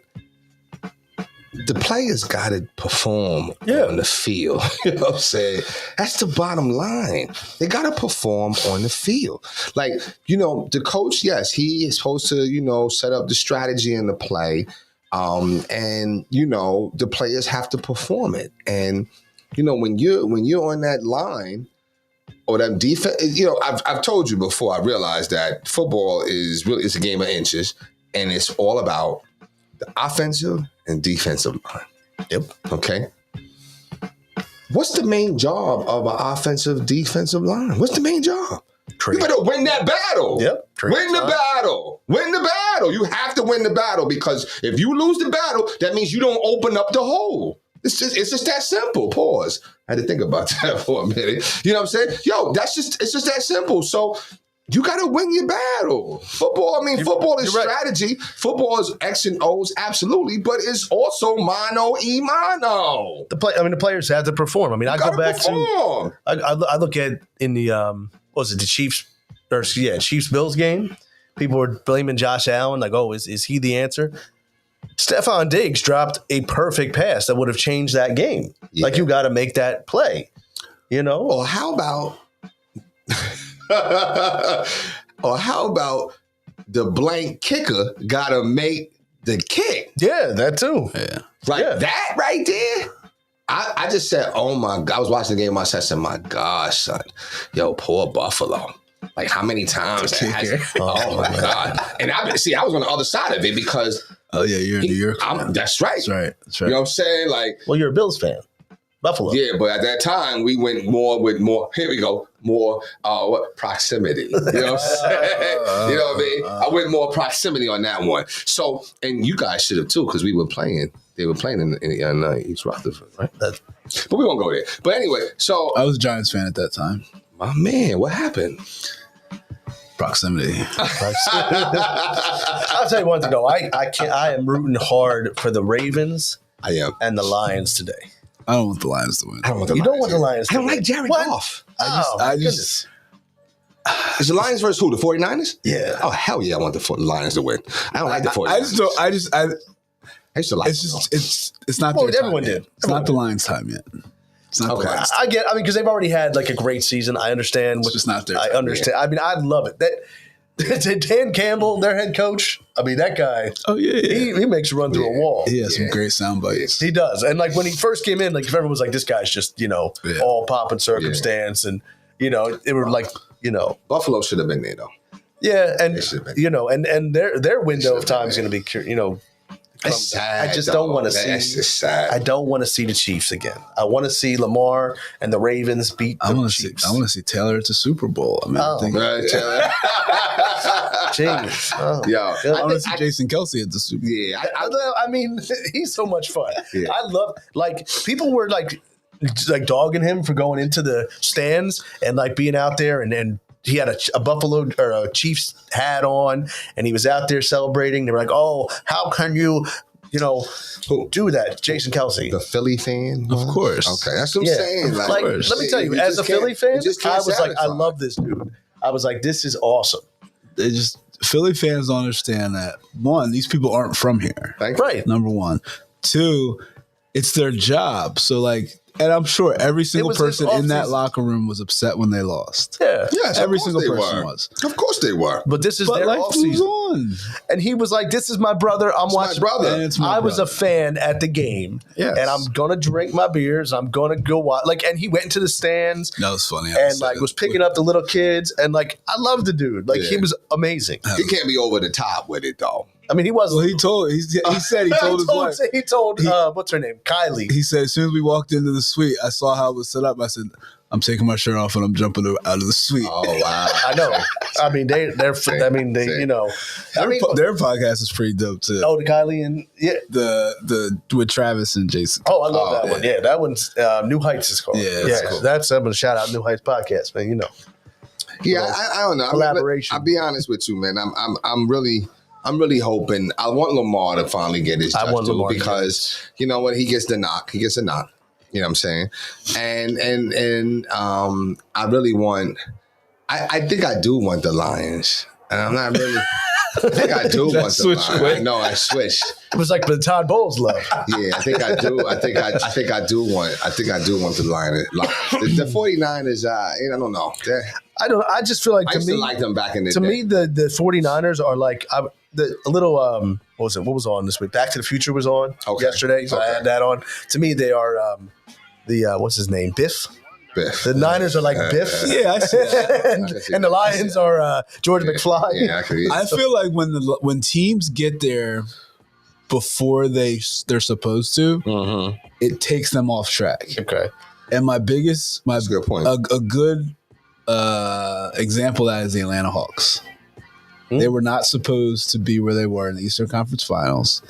the players got to perform on the field. You know what I'm saying? That's the bottom line. They got to perform on the field. Like, the coach, yes, he is supposed to, set up the strategy and the play. And the players have to perform it. And, when you're on that line or that defense, I've told you before, I realized that football it's a game of inches, and it's all about the offensive and defensive line. Yep. Okay. What's the main job of an offensive defensive line? What's the main job? You better win that battle. Yep. Win the battle. Win the battle. You have to win the battle, because if you lose the battle, that means you don't open up the hole. It's just that simple. Pause. I had to think about that for a minute. You know what I'm saying? It's just that simple. So you got to win your battle. Football is strategy. Right. Football is X and O's, absolutely, but it's also mano y mano. The players have to perform. I mean, I go back to I look at in the the Chiefs Bills game. People were blaming Josh Allen, like, oh, is he the answer? Stephon Diggs dropped a perfect pass that would have changed that game. Yeah. Like, you got to make that play. Or how about? Or how about the blank kicker got to make the kick? Yeah, that too. Yeah. That right there. I just said, oh my God. I was watching the game. I said, my gosh, son. Yo, poor Buffalo. Like how many times? The kicker. Oh my God! And I was on the other side of it because Oh yeah, you're in New York. that's right. That's right. That's right. You know what I'm saying? Like, Well, you're a Bills fan. Buffalo. yeah, but at that time we went more. Here we go. More proximity. You know what I'm saying? You know what I mean? I went more proximity on that one. So, and you guys should have too, because we were playing. They were playing in East Rutherford, right? But we won't go there. But anyway, so I was a Giants fan at that time. my man, what happened? Proximity. I'll tell you one thing though. I am rooting hard for the Ravens I am. and the Lions today. I don't want the Lions to win. I don't want the You don't want the Lions. Lions to I don't win. like Jared What? Goff. I just Is the Lions versus who? The 49ers? Yeah. Oh hell yeah, I want the Lions to win. I don't like the 49ers. I just don't. I used to like It's them. just it's not. Well, their time everyone yet. did. It's not the Lions' time yet. It's not Okay. the Lions. I get. I mean, because they've already had like a great season. I understand. It's just not their I time. understand. I mean, I love it. That Dan Campbell, their head coach. I mean, that guy. Oh yeah, He makes you run through a wall. He has some great sound bites. He does. And like when he first came in, like everyone was like, this guy's just, all pomp and circumstance. And, it were like, Buffalo should have been there though. yeah. And, They should have been. and their window of They should have time is been. going to be, It's sad. I just don't want to That's see. just sad. I don't want to see the Chiefs again. I want to see Lamar and the Ravens beat I the want to see. Chiefs. I want to see Taylor at the Super Bowl. I mean, Oh. I think Right, Taylor? Jeez. Oh. Yo, Good. I want to see Jason Kelsey at the Super Bowl. yeah, I mean, he's so much fun. Yeah. I love people were like dogging him for going into the stands and like being out there and he had a Buffalo or a Chiefs hat on and he was out there celebrating. They were like, "Oh, how can you, do that?" Jason Kelsey. the Philly fan, Of course. Okay, that's what I'm Yeah. saying. Like, course. let me tell you, You as just a Philly can't- fan, you just can't I was like, I satisfy. love this dude. I was like, this is awesome. They just Philly fans don't understand that. One, these people aren't from here. Thank you. Right. Number one. Two, it's their job. So like, and I'm sure every single was his person in that offseason. locker room was upset when they lost. Yeah. Yes, Every of course single they person were. was. Of course they were. But this is But their life off moves season. on. And he was like, this is my brother. I'm It's my watching. brother. And it's my I was a brother. fan at the game. Yes. And I'm going to drink my beers. I'm going to go watch. And he went into the stands That was funny. and was picking up the little kids. And I love the dude. He Yeah. was amazing. He can't be over the top with it though. I mean, he wasn't. Well, he said he told his wife. He told what's her name? Kylie. He said as soon as we walked into the suite, I saw how it was set up. I said, I'm taking my shirt off and I'm jumping out of the suite. Oh wow. I know. I mean, they're. I mean, they. Same. Their podcast is pretty dope too. Oh, the Kylie and yeah. The with Travis and Jason. Oh, I love that yeah. one. Yeah, that one's New Heights is called. Yeah, that's cool. That's I'm gonna shout out New Heights podcast, man. Yeah, I don't know. Collaboration. I'll be honest with you, man. I'm really hoping. I want Lamar to finally get his I just want due Lamar to because when he gets the knock, he gets a knock. You know what I'm saying? And I really want. I think I do want the Lions, and I'm not really. I think I do want the switch Lions. quick. I know I switched. It was like the Todd Bowles love. Yeah, I think I do. I think I do want the Lions. The 49ers, I don't know. I just feel like I to used me, to like them back in the to day. me, the 49ers are like a little what was it? What was on this week? Back to the Future was on yesterday, so I Okay. had that on. To me, they are the what's his name? Biff. Biff. The Niners are like Biff. Yeah, I see that. and the Lions are George McFly. Yeah, actually. I feel like when teams get there before they're supposed to, it takes them off track. Okay. And my That's a good point. a good example of that is the Atlanta Hawks. They were not supposed to be where they were in the Eastern Conference Finals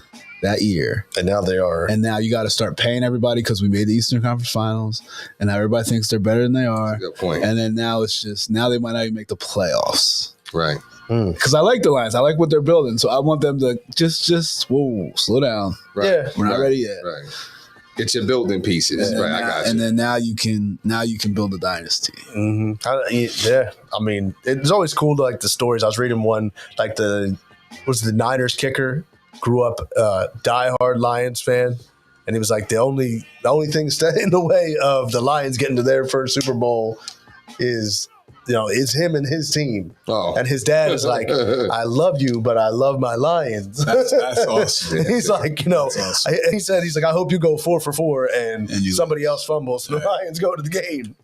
that year. And now they are. And now you got to start paying everybody because we made the Eastern Conference Finals. And now everybody thinks they're better than they are. Good point. And then now they might not even make the playoffs. Right. Because I like the Lions. I like what they're building. So I want them to just whoa, slow down. Right. Yeah. We're not Right. ready yet. Right. Get your building pieces. And Right. then I got you. And then now you can build a dynasty. Yeah, I mean, it's always cool to like the stories. I was reading one like the Niners kicker grew up diehard Lions fan, and he was like the only thing standing in the way of the Lions getting to their first Super Bowl is it's him and his team. Oh. And his dad is like, I love you, but I love my Lions. That's awesome. He's like, awesome. he said, he's like, I hope you go 4 for 4 and you- somebody else fumbles, so the Lions go to the game.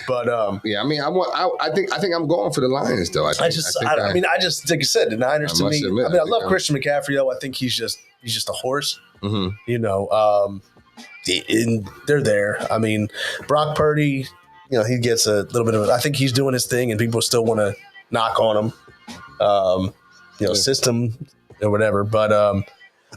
But Yeah, I mean, I think I'm going for the Lions though. I just like I said, the Niners I to must me. admit, I I love think Christian McCaffrey though. I think he's just a horse. Mhm. And they're there. I mean, Brock Purdy, he gets a little bit of. I think he's doing his thing, and people still want to knock on him. System or whatever. But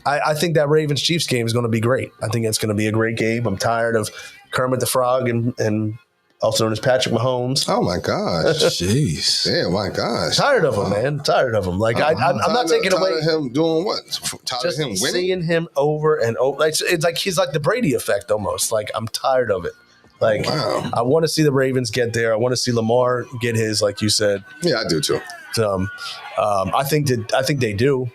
I think that Ravens Chiefs game is going to be great. I think it's going to be a great game. I'm tired of Kermit the Frog and also known as Patrick Mahomes. Oh my gosh. Jeez. Yeah, my gosh. Tired of him, man. Tired of him. Like I'm not taking away. Tired of him doing what? Tired Just of him winning? seeing him over and over. It's like he's like the Brady effect almost. Like I'm tired of it. Like Wow. I want to see the Ravens get there. I want to see Lamar get his, like you said. Yeah, I do too. I think they do.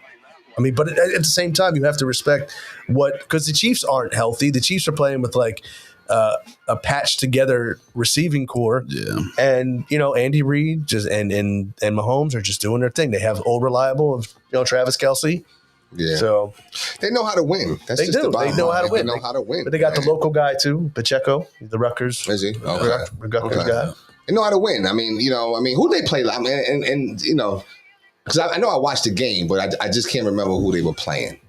I mean, but at the same time, you have to respect because the Chiefs aren't healthy. The Chiefs are playing with like a patched together receiving core. Yeah. And Andy Reid and Mahomes are just doing their thing. They have old reliable of Travis Kelce. Yeah. So they know how to win. That's they just do. the bottom They know line. how to win. They know how to win. But they got man. the local guy too, Pacheco, the Rutgers. Is he? Okay. Rutgers Okay. guy. They know how to win. I mean, who they play like, and because I know I watched the game, but I just can't remember who they were playing.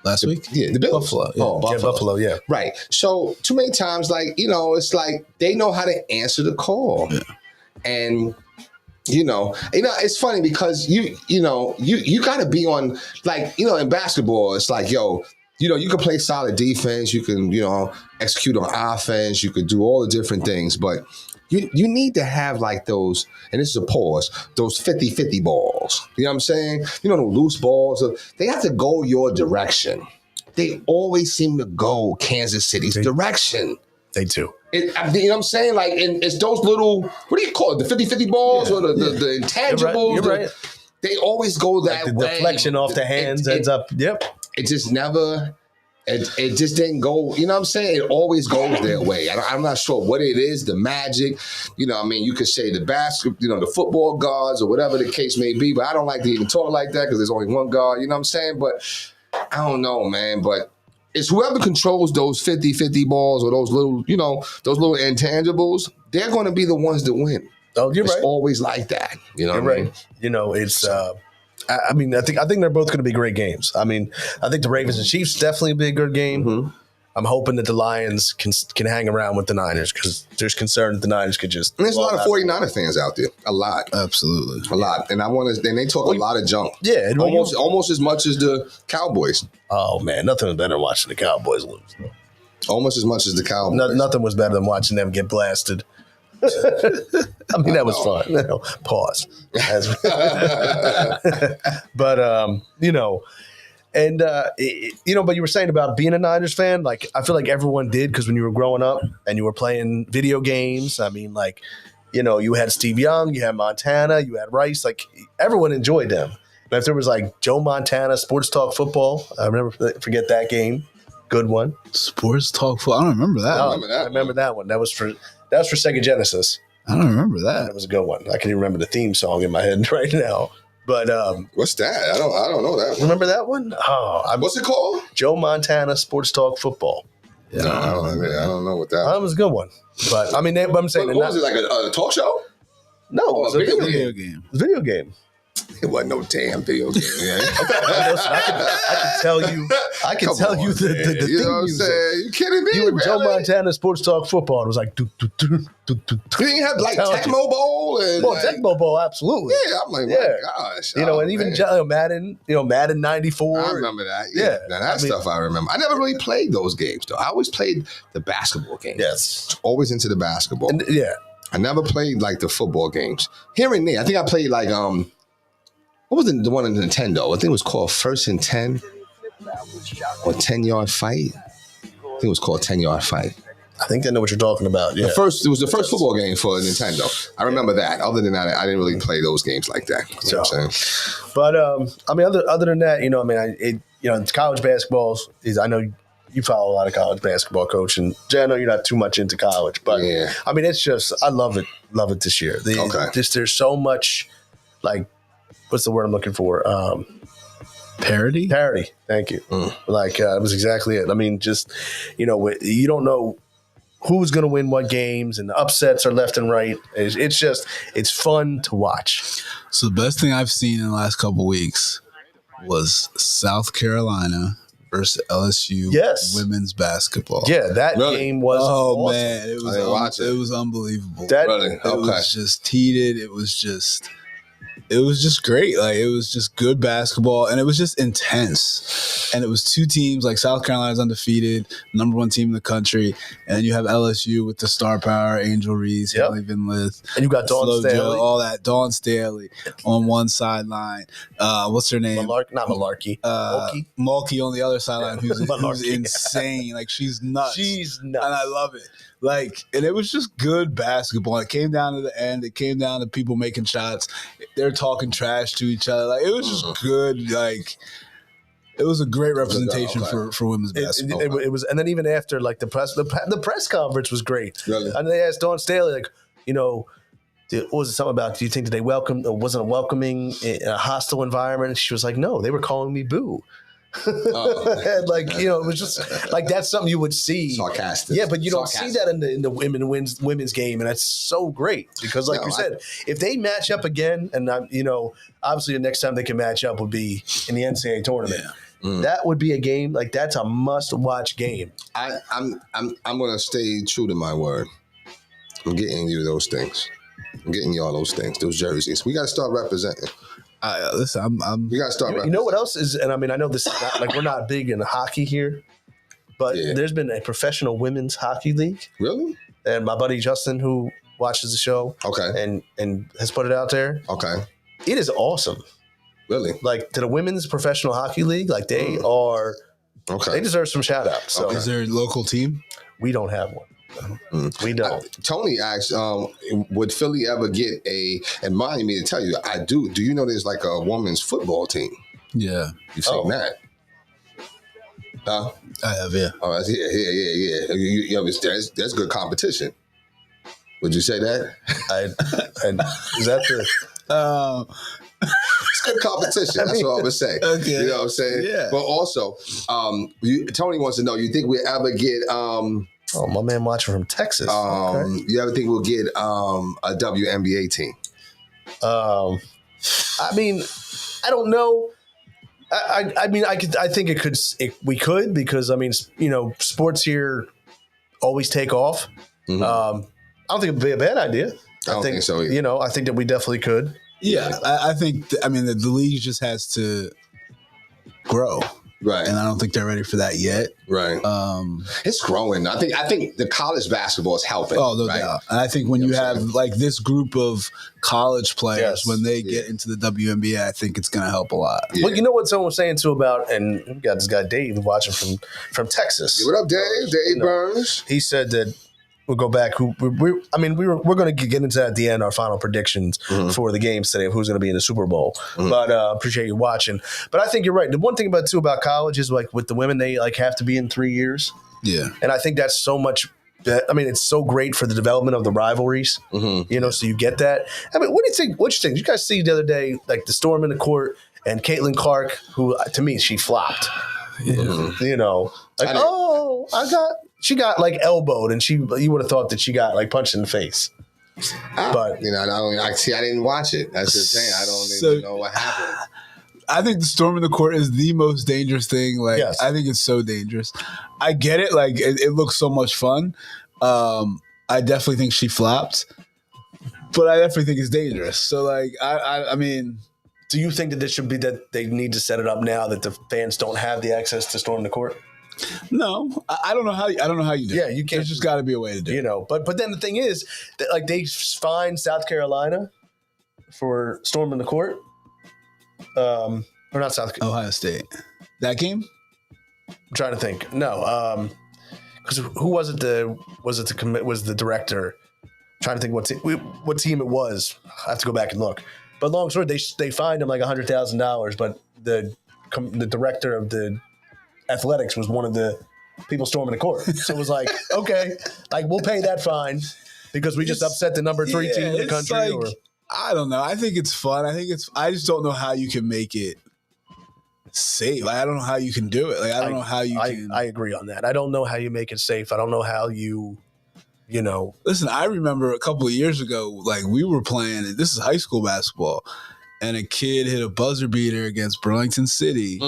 Last week? Yeah, the Bills. Buffalo. Yeah. Oh, Yeah, Buffalo, yeah. Right. So too many times, like, it's like they know how to answer the call. Yeah. And it's funny because you gotta be on, like, in basketball, it's like, you can play solid defense, you can, execute on offense, you could do all the different things, but you need to have like those, and this is a pause, those 50-50 balls. You know what I'm saying? The loose balls, they have to go your direction. They always seem to go Kansas City's direction. They do. You know what I'm saying? Like, and it's those little, what do you call it? The 50-50 balls or the intangibles? You're right. They always go that The way. deflection off the hands ends up. Yep. It just never, it just didn't go, you know what I'm saying? It always goes their way. I'm not sure what it is, the magic. You could say the the football guards or whatever the case may be, but I don't like to even talk like that because there's only one guard, you know what I'm saying? But I don't know, man. But it's whoever controls those 50-50 balls or those little, those little intangibles, they're going to be the ones that win. Oh, you're It's right. always like that. You know You're what I mean? right. It's. I mean, I think they're both going to be great games. I mean, I think the Ravens and Chiefs definitely be a good game. Mhm. I'm hoping that the Lions can hang around with the Niners because there's concern that the Niners could just. And there's a lot of 49er fans out there. A lot. Absolutely. A lot. And they talk a lot of junk. Yeah, and when Almost as much as the Cowboys. Oh man, nothing was better than watching the Cowboys lose. Almost as much as the Cowboys. Nothing was better than watching them get blasted. I mean, that was fun. Pause. But but you were saying about being a Niners fan. Like, I feel like everyone did because when you were growing up and you were playing video games, I mean, like, you had Steve Young, you had Montana, you had Rice. Like, everyone enjoyed them. And if there was like Joe Montana Sports Talk Football, I forget that game. Good one. Sports Talk Football. I don't remember that. I remember that one. That was for Sega Genesis. I don't remember That that. was a good one. I can even remember the theme song in my head right now. But What's that? I don't know that one. remember that one? Oh, What's it called? Joe Montana Sports Talk Football. Yeah. No, I don't know what that That was a good one. But I mean, I'm saying What was it, like a talk show? no, it was a video video, Video game. video game. It wasn't no damn video game. Yeah. Listen, I can tell you. I can Come tell on, you the man. theme You know what I'm music. saying? You kidding me? You were Joe really? Montana Sports Talk Football. It was like do do do do do. You didn't have like telling you. Tecmo Bowl and Well, like, Tecmo Bowl, absolutely. Yeah, I'm like, Yeah. my gosh. And even man. Madden '94. I remember that. Yeah. Yeah, now that I mean- stuff I remember. I never really played those games though. I always played the basketball games. Yes. Always into the basketball. And yeah. I never played like the football games. Here and there, I think I played like what was the one on Nintendo? I think it was called First and 10 or 10-yard fight. I think it was called 10-yard fight. I think I know what you're talking about. Yeah. It was the first football game for Nintendo. I remember that. Other than that, I didn't really play those games like that. You know what I'm saying? But I mean, other than that, it's college basketball is. I know you follow a lot of college basketball, Coach, and Jay, I know you're not too much into college, but Yeah. I mean, it's just I love it this year. There's so much like what's the word I'm looking for? Parody. Thank you. Like it was exactly it. I mean, just you don't know who's going to win what games, and the upsets are left and right. It's fun to watch. So the best thing I've seen in the last couple weeks was South Carolina versus LSU women's basketball. Yeah, that game was awesome. Man, I didn't watch it. It was unbelievable. Really? It was just heated. It was just great. Like, it was just good basketball, and it was just intense. And it was two teams. Like, South Carolina's undefeated, number one team in the country, and then you have LSU with the star power, Angel Reese, Haley Van Lith, and you got Dawn Flo Staley, Joe, all that. Dawn Staley on one sideline. What's her name? Not Malarkey. Mulkey on the other sideline, who's insane. Like, she's nuts. And I love it. Like, and it was just good basketball. It came down to the end. It came down to people making shots. They're talking trash to each other. Like, it was just good. Like, it was a great representation for women's basketball. It was, and then even after, like, the press conference was great. Really? And they asked Dawn Staley, like, what was it something about? Do you think that they wasn't a welcoming, a hostile environment? And she was like, no, they were calling me boo. And like, it was just like that's something you would see. Sarcastic. Yeah, but you don't see that in the women's game, and that's so great because, like you said, if they match up again, and obviously the next time they can match up would be in the NCAA tournament. Yeah. That would be a game like that's a must-watch game. I'm gonna stay true to my word. I'm getting you those things. I'm getting y'all those things, those jerseys. We got to start representing. Listen, we got to start. You know what else is? And I mean, I know this is not like we're not big in hockey here, but there's been a professional women's hockey league. Really? And my buddy Justin, who watches the show, and has put it out there. Okay. It is awesome. Really? Like, to the women's professional hockey league, like they are. Okay. They deserve some shout outs. So. Is there a local team? We don't have one. We don't. Tony asked, would Philly ever get and mind me to tell you, I do. Do you know there's like a women's football team? Yeah. You've seen that? Huh? I have, yeah. Oh, yeah. That's good competition. Would you say that? And is that the... It's good competition. That's what I would say. Okay. You know what I'm saying? Yeah. But also, Tony wants to know, you think we'll ever get... Oh, my man watching from Texas. You ever think we'll get a WNBA team? I mean, I don't know. I mean, I think we could because I mean, sports here always take off. Mm-hmm. I don't think it'd be a bad idea. I don't think so either. I think that we definitely could. Yeah, I think. The league just has to grow. Right. And I don't think they're ready for that yet. Right. It's growing. I think the college basketball is helping. Oh, no doubt. And I think when you have like this group of college players, when they get into the WNBA, I think it's going to help a lot. Yeah. Well, you know what someone was saying too about, and we got this guy Dave watching from Texas. What up, Dave? Dave Burns. He said that we'll go back. We're going to get into that at the end, our final predictions for the games today of who's going to be in the Super Bowl. Mm-hmm. But appreciate you watching. But I think you're right. The one thing about college is like with the women, they like have to be in 3 years. Yeah, and I think that's so much. I mean, it's so great for the development of the rivalries. Mm-hmm. So you get that. I mean, what do you think? What you think? Did you guys see the other day, like the storm in the court and Caitlin Clark, who to me she flopped. Yeah. She got like elbowed, and you would have thought that she got like punched in the face. But I didn't watch it. That's the thing. I don't even know what happened. I think the storm in the court is the most dangerous thing. Like, yes. I think it's so dangerous. I get it. Like, it looks so much fun. I definitely think she flopped, but I definitely think it's dangerous. So, like, I mean. Do you think that this should be that they need to set it up now that the fans don't have the access to storm the court? No, I don't know how. I don't know how you do. Yeah, you can't. There's just got to be a way to do it. But then the thing is that like they fined South Carolina for storming the court. Or not South Carolina. Ohio State. That game? I'm trying to think. No, because who was it? Was the director? I'm trying to think what team it was. I have to go back and look. But long story, they fined him like $100,000. But the director of the athletics was one of the people storming the court. So it was like, okay, like we'll pay that fine because we just upset the number 3 team in the country. Like, I don't know. I think it's fun. I just don't know how you can make it safe. Like, I don't know how you can do it. Like, I don't know how you can. I agree on that. I don't know how you make it safe. I don't know how you know. Listen, I remember a couple of years ago, like we were playing, and this is high school basketball, and a kid hit a buzzer beater against Burlington City,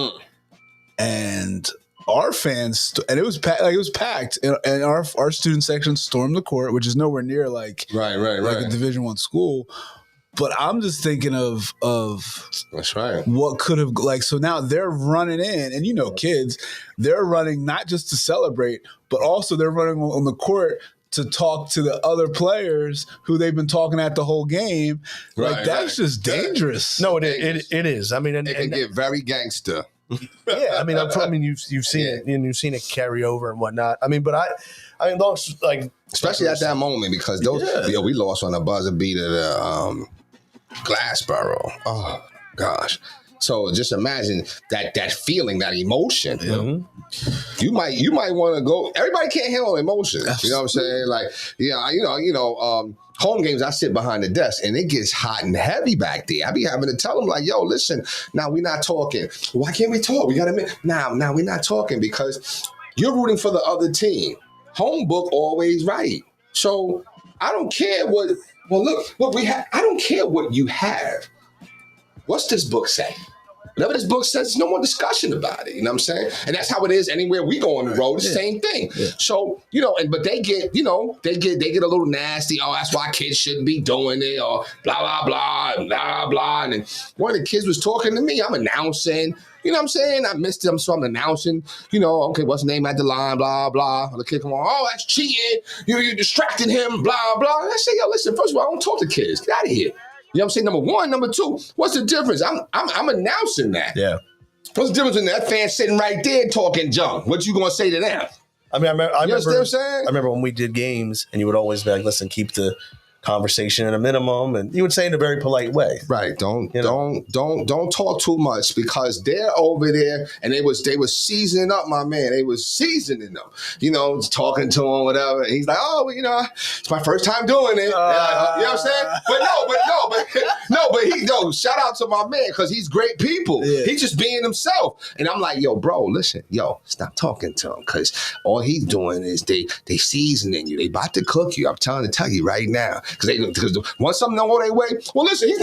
and our fans, and it was packed, and our student section stormed the court, which is nowhere near like a Division I school. But I'm just thinking of that's right. What could have like so now they're running in, and kids, they're running not just to celebrate, but also they're running on the court to talk to the other players who they've been talking at the whole game. Like that's just dangerous. No, it is. I mean, it can get very gangster. Yeah, I mean, you've seen it, and you've seen it carry over and whatnot. I mean, but I mean, like especially at that moment because we lost on a buzzer beater to Glassboro. Oh gosh. So just imagine that feeling, that emotion. Mm-hmm. You might want to go. Everybody can't handle emotions. Absolutely. You know what I'm saying? Like, home games, I sit behind the desk and it gets hot and heavy back there. I be having to tell them like, yo, listen, now we're not talking. Why can't we talk? We got to now we're not talking because you're rooting for the other team. Home book always right. So I don't care what. Well, look, I don't care what you have. What's this book say? Whatever this book says, there's no more discussion about it. You know what I'm saying? And that's how it is anywhere we go on the road. It's the same thing. Yeah. So, but they get, they get a little nasty. Oh, that's why kids shouldn't be doing it, or blah, blah, blah, and blah, blah. And then one of the kids was talking to me. I'm announcing. You know what I'm saying? I missed him, so I'm announcing, okay, what's the name at the line, blah, blah. The kid come on, oh, that's cheating. You're distracting him, blah, blah. And I say, yo, listen, first of all, I don't talk to kids. Get out of here. You know what I'm saying? Number one. Number two, what's the difference? I'm announcing that. Yeah. What's the difference in that fan sitting right there talking junk? What you gonna say to them? I mean, you understand what I'm saying? I remember when we did games and you would always be like, listen, keep the conversation at a minimum, and you would say in a very polite way. Right. Don't talk too much because they're over there and they was seasoning up my man. They was seasoning them, talking to him, whatever. And he's like, oh, well, it's my first time doing it. You know what I'm saying? But shout out to my man because he's great people. Yeah. He's just being himself. And I'm like, yo, bro, listen, stop talking to him because all he's doing is they seasoning you. They about to cook you. I'm trying to tell you right now. Because once something don't go their way, well, listen, he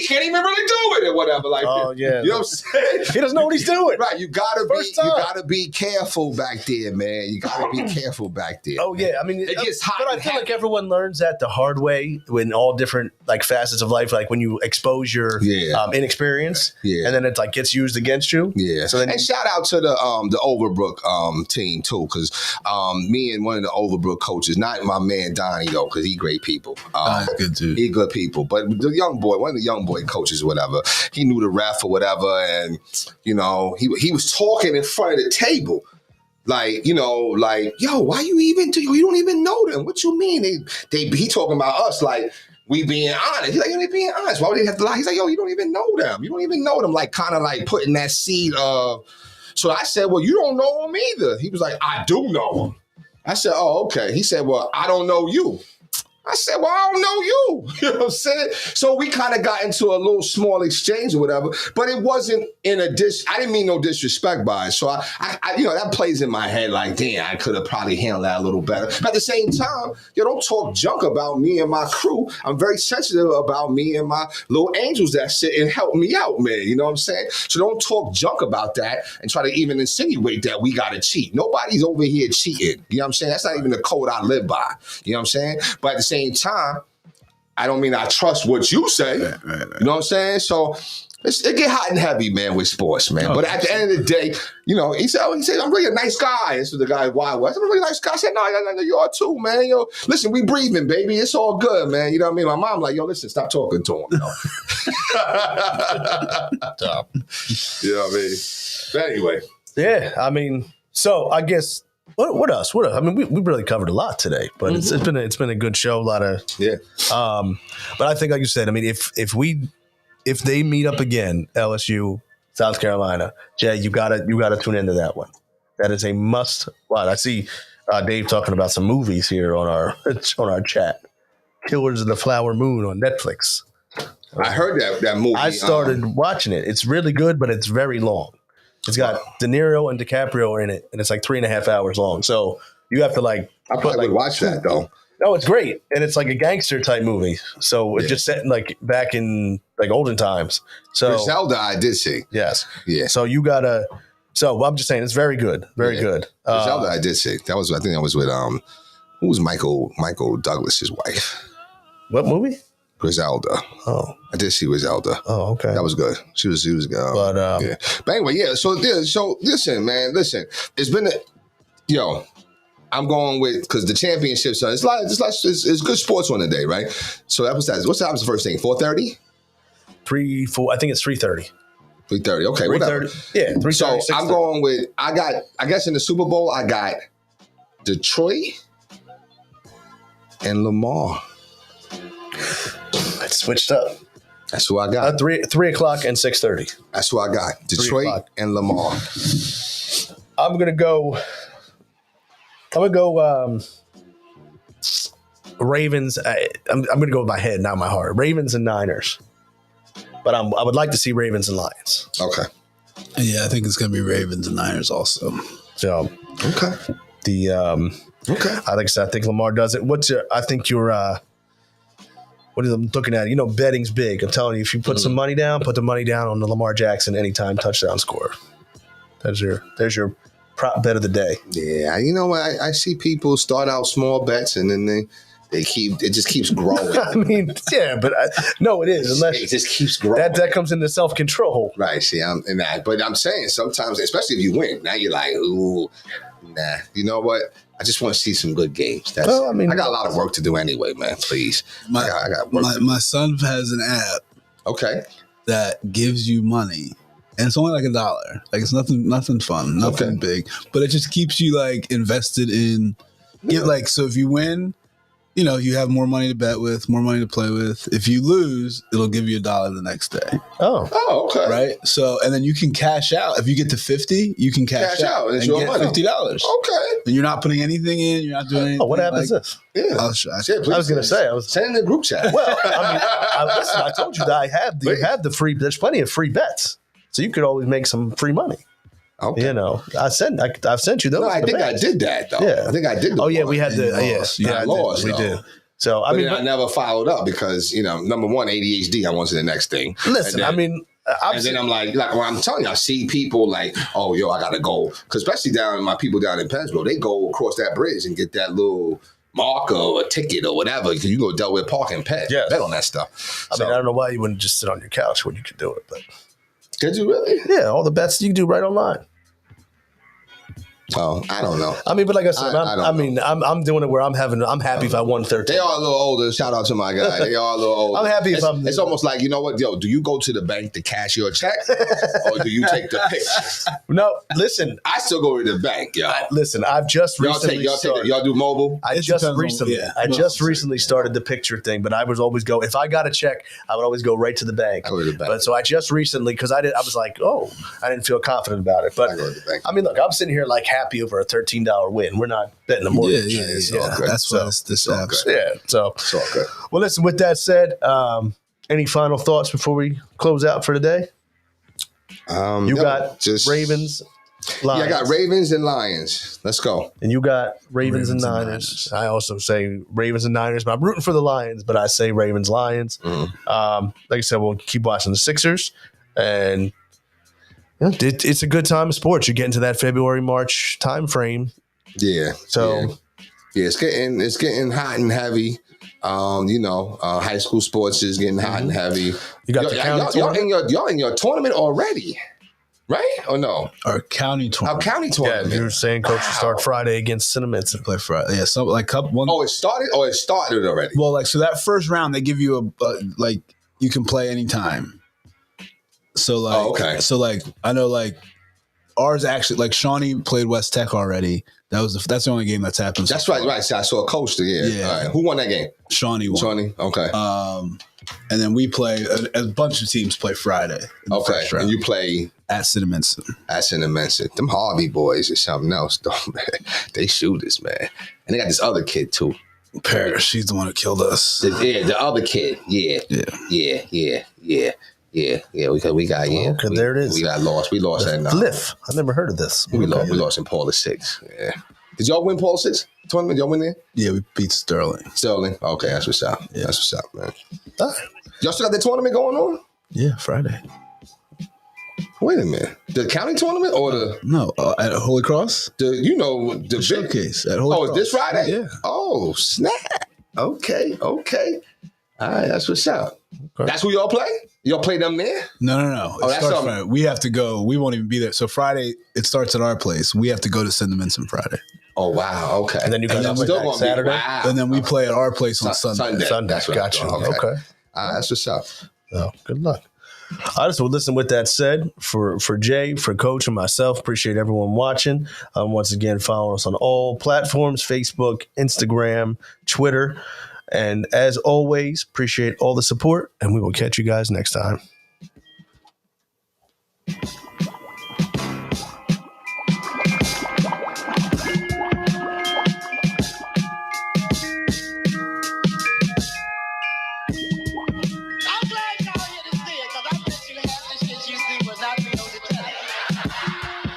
can't even really do it or whatever. Like, yeah. You know what I'm saying? He doesn't know what he's doing. Right. You gotta be careful back there, man. You gotta be careful back there. Oh, yeah. I mean, it gets hot. But I feel like everyone learns that the hard way in all different like facets of life, like when you expose your inexperience, and then it like gets used against you. Yeah. So and shout out to the Overbrook team too, because me and one of the Overbrook coaches, not my man Donnie though, because he great people. Good too. He good people. But the young boy, one of the young boy coaches or whatever, he knew the ref or whatever. And, he was talking in front of the table. Like, yo, why you even do? You don't even know them. What you mean? He talking about us like we being honest. He's like, you're being honest. Why would they have to lie? He's like, yo, you don't even know them. You don't even know them. Like, kind of like putting that seed of. So I said, well, you don't know them either. He was like, I do know them. I said, oh, okay. He said, well, I don't know you. I said, well, I don't know you. You know what I'm saying? So we kind of got into a little small exchange or whatever, but it wasn't in a I didn't mean no disrespect by it. So I that plays in my head like, damn, I could have probably handled that a little better. But at the same time, don't talk junk about me and my crew. I'm very sensitive about me and my little angels that sit and help me out, man. You know what I'm saying? So don't talk junk about that and try to even insinuate that we got to cheat. Nobody's over here cheating. You know what I'm saying? That's not even the code I live by. You know what I'm saying? But at the same time, I don't mean I trust what you say. Right. You know what I'm saying? So it get hot and heavy, man, with sports, man. But at the end of the day, he said, I'm really a nice guy. This is the guy Wild West. I'm a really nice guy. I said, no, you are too, man. Listen, we breathing, baby. It's all good, man. You know what I mean? My mom like, listen, stop talking to him. You know what I mean? But anyway. Yeah, I mean, so I guess what else? I mean, we really covered a lot today, but it's been a good show. A lot of but I think, like you said, I mean, if they meet up again, LSU, South Carolina, Jay, you gotta tune into that one. That is a must watch. I see Dave talking about some movies here on our chat. Killers of the Flower Moon on Netflix. I heard that movie. I started watching it. It's really good, but it's very long. It's got De Niro and DiCaprio in it, and it's like 3.5 hours long. So you have to like. I probably would watch that though. No, it's great, and it's like a gangster type movie. So it's just set in like back in like olden times. So Griselda, I did see. yes, Yeah. So you gotta. So I'm just saying, it's very good, very good. Griselda, I did see. I think that was with who was Michael Douglas's wife? What movie? Griselda. Oh, I did see Griselda. oh, okay. That was good. She was good. But Yeah. But anyway, yeah. So listen, man. Listen, it's been I'm going with because the championships. It's good sports on the day, right? So that was that. What's the first thing? 4:30. 3-4. I think it's 3:30. 3:30. Okay, whatever. 3:30. Yeah, 3:30. So I'm 6:30. going with. I guess in the Super Bowl, I got Detroit and Lamar. It's switched up. That's who I got. 3 o'clock and 6:30. That's who I got. Detroit o'clock. and Lamar. I'm gonna go. Ravens. I'm gonna go with my head, not my heart. Ravens and Niners. But I would like to see Ravens and Lions. Okay. Yeah, I think it's gonna be Ravens and Niners also. So Okay. the Okay. I think Lamar does it. I think you're what is I'm looking at? You know, betting's big. I'm telling you, if you put some money down, put the money down on the Lamar Jackson anytime touchdown score. There's your prop bet of the day. Yeah, you know what? I see people start out small bets and then it just keeps growing. I mean, yeah, but no, it is. Unless It just keeps growing. that comes into self-control. Right. See, but I'm saying sometimes, especially if you win, now you're like, ooh, nah. You know what? I just want to see some good games. I got a lot of work to do anyway, man. Please. I got work. My son has an app Okay. that gives you money, and it's only like $1. Like it's nothing fun, nothing big, but it just keeps you like invested in. So if you win, you have more money to bet with, more money to play with. If you lose, it'll give you $1 the next day. Oh, okay. Right. So, and then you can cash out. If you get to 50, you can cash out and and your get money. $50. Okay. And you're not putting anything in. You're not doing anything. Oh, what app is this? Yeah. I'll show Yeah, you. I was going to say, send in the group chat. well, I mean, listen, I told you that you have the free, there's plenty of free bets. So you could always make some free money. Okay. I've sent you those. No, I think I did that though. Yeah. I think I did. Oh yeah, we had the lost. yeah, I lost, we though. did. So I never followed up because number one, ADHD. I went to the next thing. Listen, And then, I've and then I'm like well, I'm telling you, I see people like, oh, yo, I gotta go, because especially my people down in Pennsville, they go across that bridge and get that little marker or a ticket or whatever. Because you go to Delaware Park and bet on that stuff. I don't know why you wouldn't just sit on your couch when you could do it, but Could you really? yeah, all the bets you can do right online. Oh, I don't know. I mean, but like I said, I I'm doing it where I'm happy if I won 13. They are a little older. Shout out to my guy. They are a little older. I'm happy if It's almost like, you know what, yo, do you go to the bank to cash your check or do you take the picture? No, listen. I still go to the bank, yo. Listen, I've just recently y'all do mobile? I It just depends on- recently, yeah. I just recently started the picture thing, but I was always go if I got a check, I would always go right to the bank. I go to the bank. But so I just recently because I was like, I didn't feel confident about it. But I go to the bank. I mean, look, I'm sitting here like happy over a $13 win. We're not betting a mortgage. Yeah. good. That's why this all app's. good. Yeah. So It's all good. well, listen. With that said, any final thoughts before we close out for today? You got just Ravens, Lions. Yeah, I got Ravens and Lions. Let's go. And you got Ravens and Ravens and Niners. I also say Ravens and Niners, but I'm rooting for the Lions, but I say Ravens, Lions. Like I said, we'll keep watching the Sixers. And it's a good time of sports. You get into that February, March time frame. Yeah. So yeah, it's getting hot and heavy. High school sports is getting hot and heavy. you got the county tournament. Y'all in your tournament already, right? Or no? Our county Our tournament. county Yeah, tournament. you were saying coach will start Friday against Cinnamon. Play Friday. Yeah, so like one. Oh, it started already. Well, like so that first round they give you a you can play anytime. So like okay. So like I know like ours actually like Shawnee played West Tech already. That's the only game that's happened. That's so right, far. right. So I saw a coach there. Yeah. All right. Who won that game? Shawnee won. Shawnee. Okay. And then we play a bunch of teams play Friday. in the Okay. first round. And you play at Cinnaminson. That's an immense. Them Harvey boys is something else, though, man. They shooters, man. And they got this other kid, too. Paris, she's the one who killed us. The other kid. Yeah. We got Okay, there it is. We got lost. We lost that. Fliff. I never heard of this. We lost in Paula 6. Yeah. Did y'all win Paula 6 tournament? Y'all win there? Yeah, we beat Sterling. Okay, that's what's up. Yeah. That's what's up, man. All right. Y'all still got the tournament going on? Yeah, Friday. Wait a minute. The county tournament or the No, at Holy Cross? the big Showcase at Holy Cross. it's this Friday? Yeah. Oh, snap. Okay. All right, that's what's up. Okay. That's who y'all play? Y'all play them there? No. Oh, It that's starts something. Friday. We have to go. We won't even be there. So Friday, it starts at our place. We have to go to Cinnaminson Friday. Oh, wow. Okay. And then you guys I'm play still back gonna Saturday? Wow. And then we play at our place on Sunday. Sunday. That's what Got I'm you. doing. Okay. All right, that's what's up. Oh, good luck. I just would listen. With that said, for Jay, for Coach, and myself, appreciate everyone watching. Once again, follow us on all platforms: Facebook, Instagram, Twitter, and as always, appreciate all the support. And we will catch you guys next time.